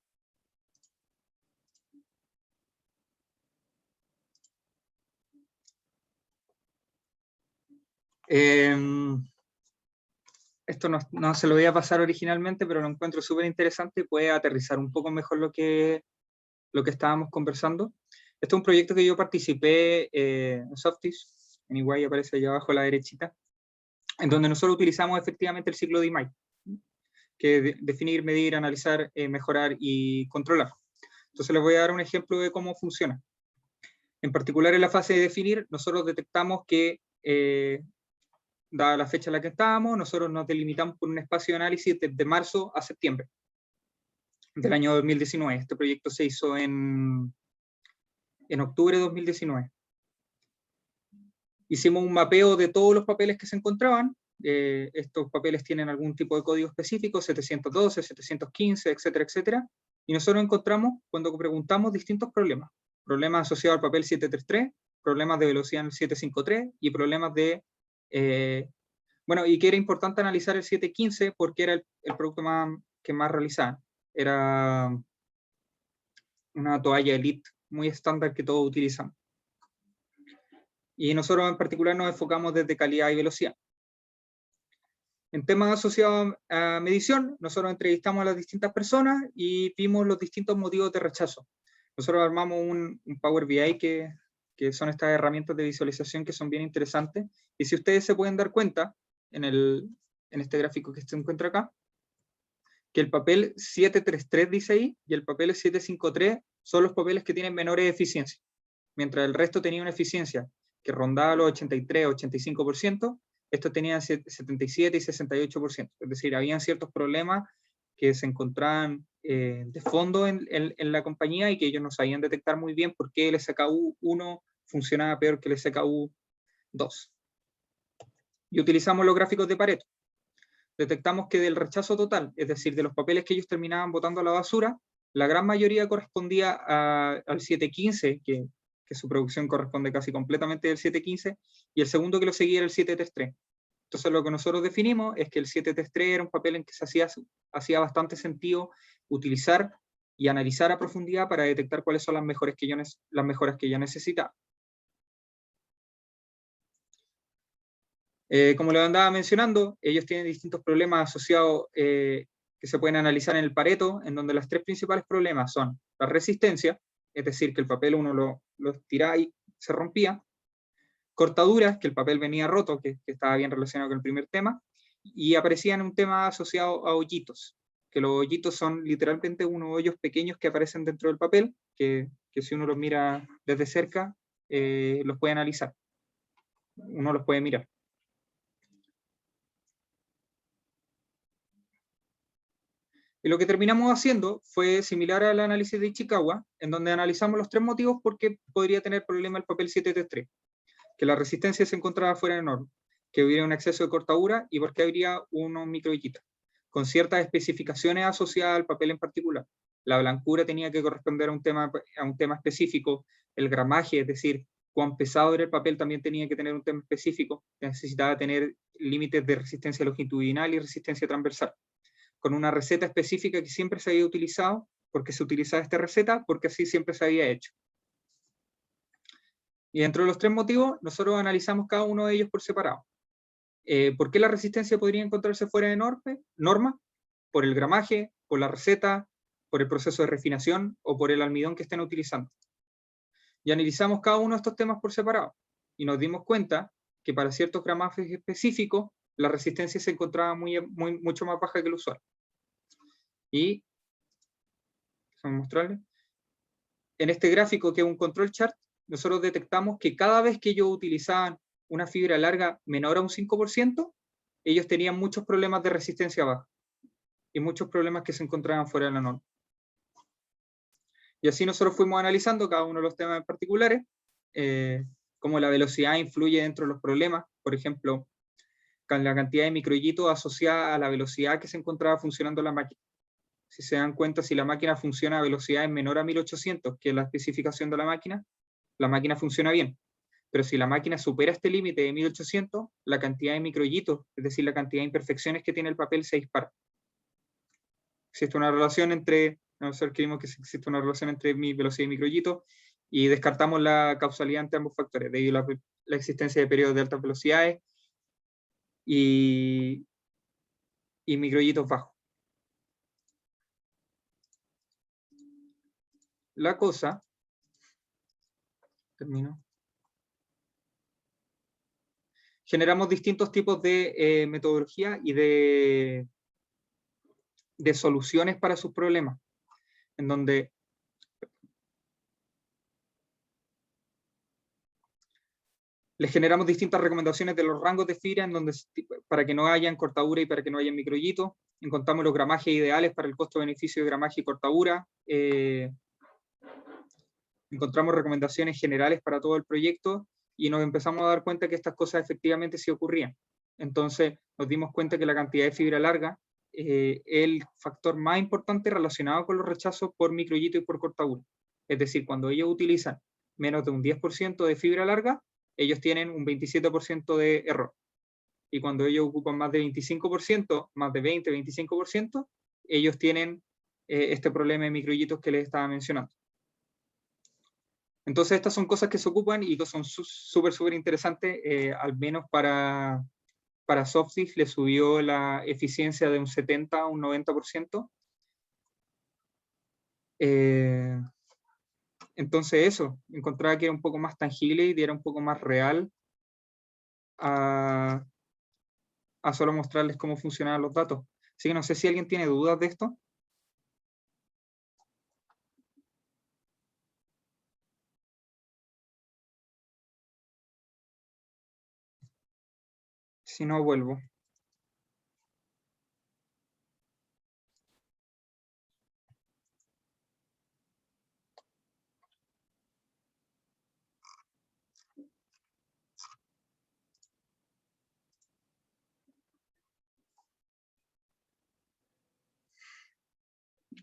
Esto no se lo voy a pasar originalmente, pero lo encuentro súper interesante y puede aterrizar un poco mejor lo que estábamos conversando. Este es un proyecto que yo participé en Softis, en Iguay aparece allá abajo a la derechita, en donde nosotros utilizamos efectivamente el ciclo de IMAI, que es definir, medir, analizar, mejorar y controlar. Entonces les voy a dar un ejemplo de cómo funciona. En particular en la fase de definir, nosotros detectamos que, dada la fecha en la que estábamos, nosotros nos delimitamos por un espacio de análisis desde marzo a septiembre del año 2019. Este proyecto se hizo en octubre de 2019. Hicimos un mapeo de todos los papeles que se encontraban. Estos papeles tienen algún tipo de código específico, 712, 715, etcétera, etcétera. Y nosotros encontramos, cuando preguntamos, distintos problemas. Problemas asociados al papel 733, problemas de velocidad en el 753 y problemas de... bueno, y que era importante analizar el 715 porque era el producto que más realizaban. Era una toalla Elite muy estándar que todos utilizamos. Y nosotros en particular nos enfocamos desde calidad y velocidad. En temas asociados a medición, nosotros entrevistamos a las distintas personas y vimos los distintos motivos de rechazo. Nosotros armamos un Power BI que son estas herramientas de visualización que son bien interesantes. Y si ustedes se pueden dar cuenta, en este gráfico que se encuentra acá, que el papel 733 dice ahí, y el papel 753 son los papeles que tienen menores eficiencias. Mientras el resto tenía una eficiencia que rondaba los 83, 85%, estos tenían 77 y 68%. Es decir, habían ciertos problemas que se encontraban de fondo en la compañía y que ellos no sabían detectar muy bien por qué el SKU 1 funcionaba peor que el SKU 2. Y utilizamos los gráficos de Pareto. Detectamos que del rechazo total, es decir, de los papeles que ellos terminaban botando a la basura, la gran mayoría correspondía al 715, que su producción corresponde casi completamente del 715, y el segundo que lo seguía era el 733. Entonces lo que nosotros definimos es que el 733 era un papel en que hacía bastante sentido utilizar y analizar a profundidad para detectar cuáles son las mejoras que yo necesitaba. Como lo andaba mencionando, ellos tienen distintos problemas asociados que se pueden analizar en el Pareto, en donde los tres principales problemas son la resistencia, es decir, que el papel uno lo estiraba y se rompía; cortaduras, que el papel venía roto, que estaba bien relacionado con el primer tema; y aparecían un tema asociado a hoyitos, que los hoyitos son literalmente unos hoyos pequeños que aparecen dentro del papel, que si uno los mira desde cerca, los puede analizar, uno los puede mirar. Y lo que terminamos haciendo fue similar al análisis de Ichikawa, en donde analizamos los tres motivos por qué podría tener problema el papel 733. Que la resistencia se encontraba fuera de norma, que hubiera un exceso de cortadura y por qué habría unos microhoyitos, con ciertas especificaciones asociadas al papel en particular. La blancura tenía que corresponder a un tema específico, el gramaje, es decir, cuán pesado era el papel, también tenía que tener un tema específico, necesitaba tener límites de resistencia longitudinal y resistencia transversal, con una receta específica que siempre se había utilizado. ¿Por qué se utilizaba esta receta? Porque así siempre se había hecho. Y dentro de los tres motivos, nosotros analizamos cada uno de ellos por separado. ¿Por qué la resistencia podría encontrarse fuera de norma? Por el gramaje, por la receta, por el proceso de refinación o por el almidón que estén utilizando. Y analizamos cada uno de estos temas por separado. Y nos dimos cuenta que para ciertos gramajes específicos, la resistencia se encontraba mucho más baja que el usual. Y, déjame mostrarles, en este gráfico, que es un control chart, nosotros detectamos que cada vez que ellos utilizaban una fibra larga menor a un 5%, ellos tenían muchos problemas de resistencia baja y muchos problemas que se encontraban fuera de la norma. Y así nosotros fuimos analizando cada uno de los temas en particulares, cómo la velocidad influye dentro de los problemas, por ejemplo, con la cantidad de microhitos asociada a la velocidad que se encontraba funcionando la máquina. Si se dan cuenta, si la máquina funciona a velocidades menor a 1800, que es la especificación de la máquina funciona bien. Pero si la máquina supera este límite de 1800, la cantidad de microhitos, es decir, la cantidad de imperfecciones que tiene el papel, se dispara. Existe una relación entre, nosotros creímos que existe una relación entre mi velocidad y microhitos, y descartamos la causalidad entre ambos factores, debido a la existencia de periodos de altas velocidades y microhitos bajos. La cosa, termino. Generamos distintos tipos de metodología y de soluciones para sus problemas, en donde les generamos distintas recomendaciones de los rangos de fibra, para que no hayan cortadura y para que no haya microhitos. Encontramos los gramajes ideales para el costo-beneficio de gramaje y cortadura. Encontramos recomendaciones generales para todo el proyecto y nos empezamos a dar cuenta que estas cosas efectivamente sí ocurrían. Entonces nos dimos cuenta que la cantidad de fibra larga es el factor más importante relacionado con los rechazos por microhito y por cortadura. Es decir, cuando ellos utilizan menos de un 10% de fibra larga, ellos tienen un 27% de error. Y cuando ellos ocupan más de 25%, más de 20, 25%, ellos tienen este problema de microhitos que les estaba mencionando. Entonces estas son cosas que se ocupan y que son súper interesantes, al menos para Softis le subió la eficiencia de un 70 a un 90%. Entonces eso, encontraba que era un poco más tangible y era un poco más real a solo mostrarles cómo funcionaban los datos. Así que no sé si alguien tiene dudas de esto. Si no, vuelvo.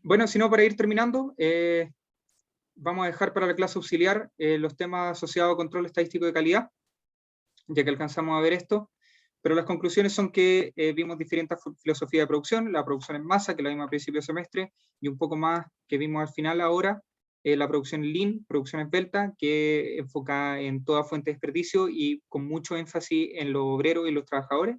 Bueno, si no, para ir terminando, vamos a dejar para la clase auxiliar los temas asociados a control estadístico de calidad, ya que alcanzamos a ver esto, pero las conclusiones son que vimos diferentes filosofías de producción, la producción en masa, que la vimos a principio de semestre, y un poco más que vimos al final ahora, la producción Lean, producción esbelta, que enfoca en toda fuente de desperdicio y con mucho énfasis en los obreros y los trabajadores.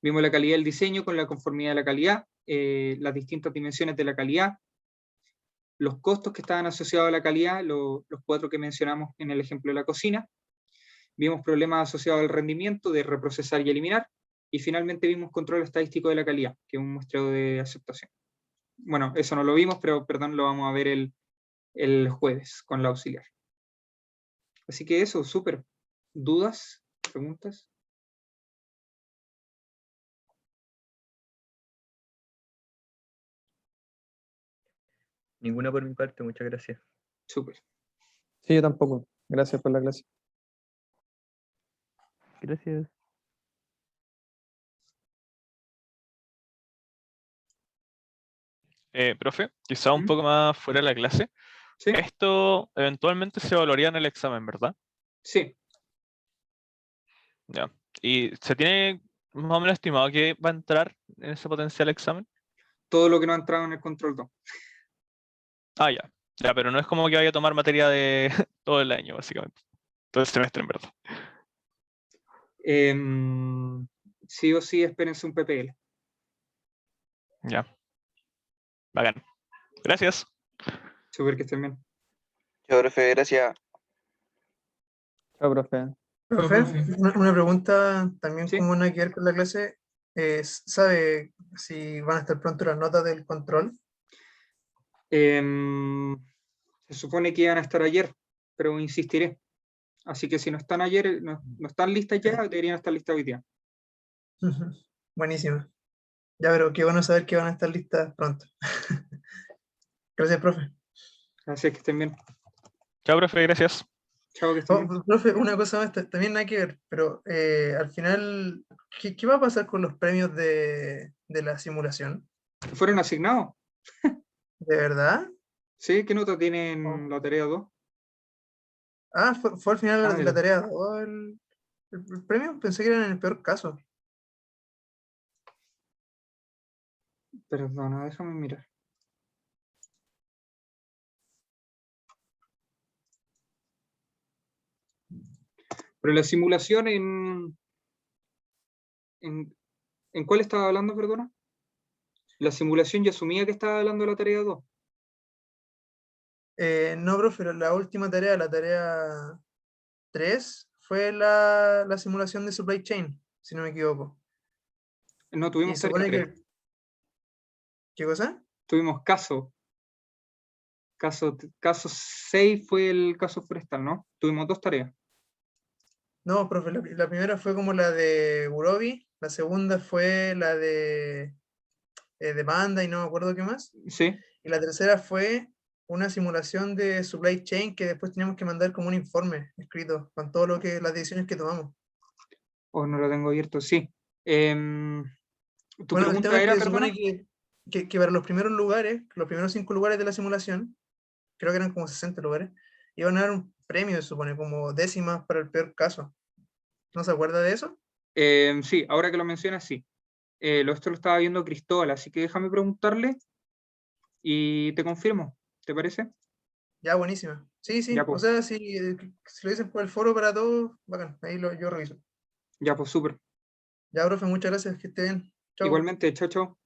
Vimos la calidad del diseño con la conformidad de la calidad, las distintas dimensiones de la calidad, los costos que estaban asociados a la calidad, los 4 que mencionamos en el ejemplo de la cocina. Vimos problemas asociados al rendimiento, de reprocesar y eliminar. Y finalmente vimos control estadístico de la calidad, que es un muestreo de aceptación. Bueno, eso no lo vimos, pero perdón, lo vamos a ver el jueves con la auxiliar. Así que eso, súper. ¿Dudas? ¿Preguntas? Ninguna por mi parte, muchas gracias. Súper. Sí, yo tampoco. Gracias por la clase. Gracias. Profe, quizá un poco más fuera de la clase. ¿Sí? Esto eventualmente se evaluaría en el examen, ¿verdad? Sí. Ya. ¿Y se tiene más o menos estimado que va a entrar en ese potencial examen? Todo lo que no ha entrado en el control 2. Ah, ya. Ya, pero no es como que vaya a tomar materia de todo el año, básicamente. Todo el semestre, en verdad. Sí o sí, espérense un PPL. Ya. Bacán. Gracias. Súper, que estén bien. Chao, profe, gracias. Chao, profe. Profe, Una pregunta también Sí. como nada que ver con la clase. ¿Sabe si van a estar pronto las notas del control? Se supone que iban a estar ayer, pero insistiré. Así que si no están ayer, no están listas ya, deberían estar listas hoy día. Buenísimo. Ya, pero qué bueno saber que van a estar listas pronto. Gracias, profe. Así que estén bien. Chao, profe, gracias. Chao, que estén bien. Profe, una cosa más, también nada que ver, pero al final, ¿qué va a pasar con los premios de la simulación? ¿Fueron asignados? ¿De verdad? ¿Sí? ¿Qué nota tienen Oh. la tarea 2? Ah, fue al final Ah, la ya. tarea. Oh, el premio pensé que era en el peor caso. Perdona, déjame mirar. Pero la simulación ¿en cuál estaba hablando, perdona? La simulación ya asumía que estaba hablando de la tarea 2. No, profe, pero la última tarea, la tarea 3, fue la simulación de supply chain, si no me equivoco. No Y tuvimos tarea supone 3. que... ¿Qué cosa? Tuvimos caso. Caso 6 fue el caso forestal, ¿no? Tuvimos 2 tareas. No, profe, la primera fue como la de Burobi, la segunda fue la de demanda y no me acuerdo qué más. ¿Sí? Y la tercera fue una simulación de supply chain que después teníamos que mandar como un informe escrito con todo lo que las decisiones que tomamos. ¿O no lo tengo abierto? Sí. ¿Tu Bueno, el tema pregunta es que era, se perdona? supone que para los primeros lugares, los primeros 5 lugares de la simulación, creo que eran como 60 lugares, iban a dar un premio, se supone, como décimas para el peor caso. ¿No se acuerda de eso? Sí, ahora que lo mencionas, sí. Esto lo estaba viendo Cristóbal, así que déjame preguntarle y te confirmo. ¿Te parece? Ya, buenísima. Sí, Ya, sí. O pues. sea, si lo dicen por el foro para todos, bacán. Ahí yo reviso. Ya, pues, súper. Ya, profe, muchas gracias. Que esté bien. Chao. Igualmente, chao, chao.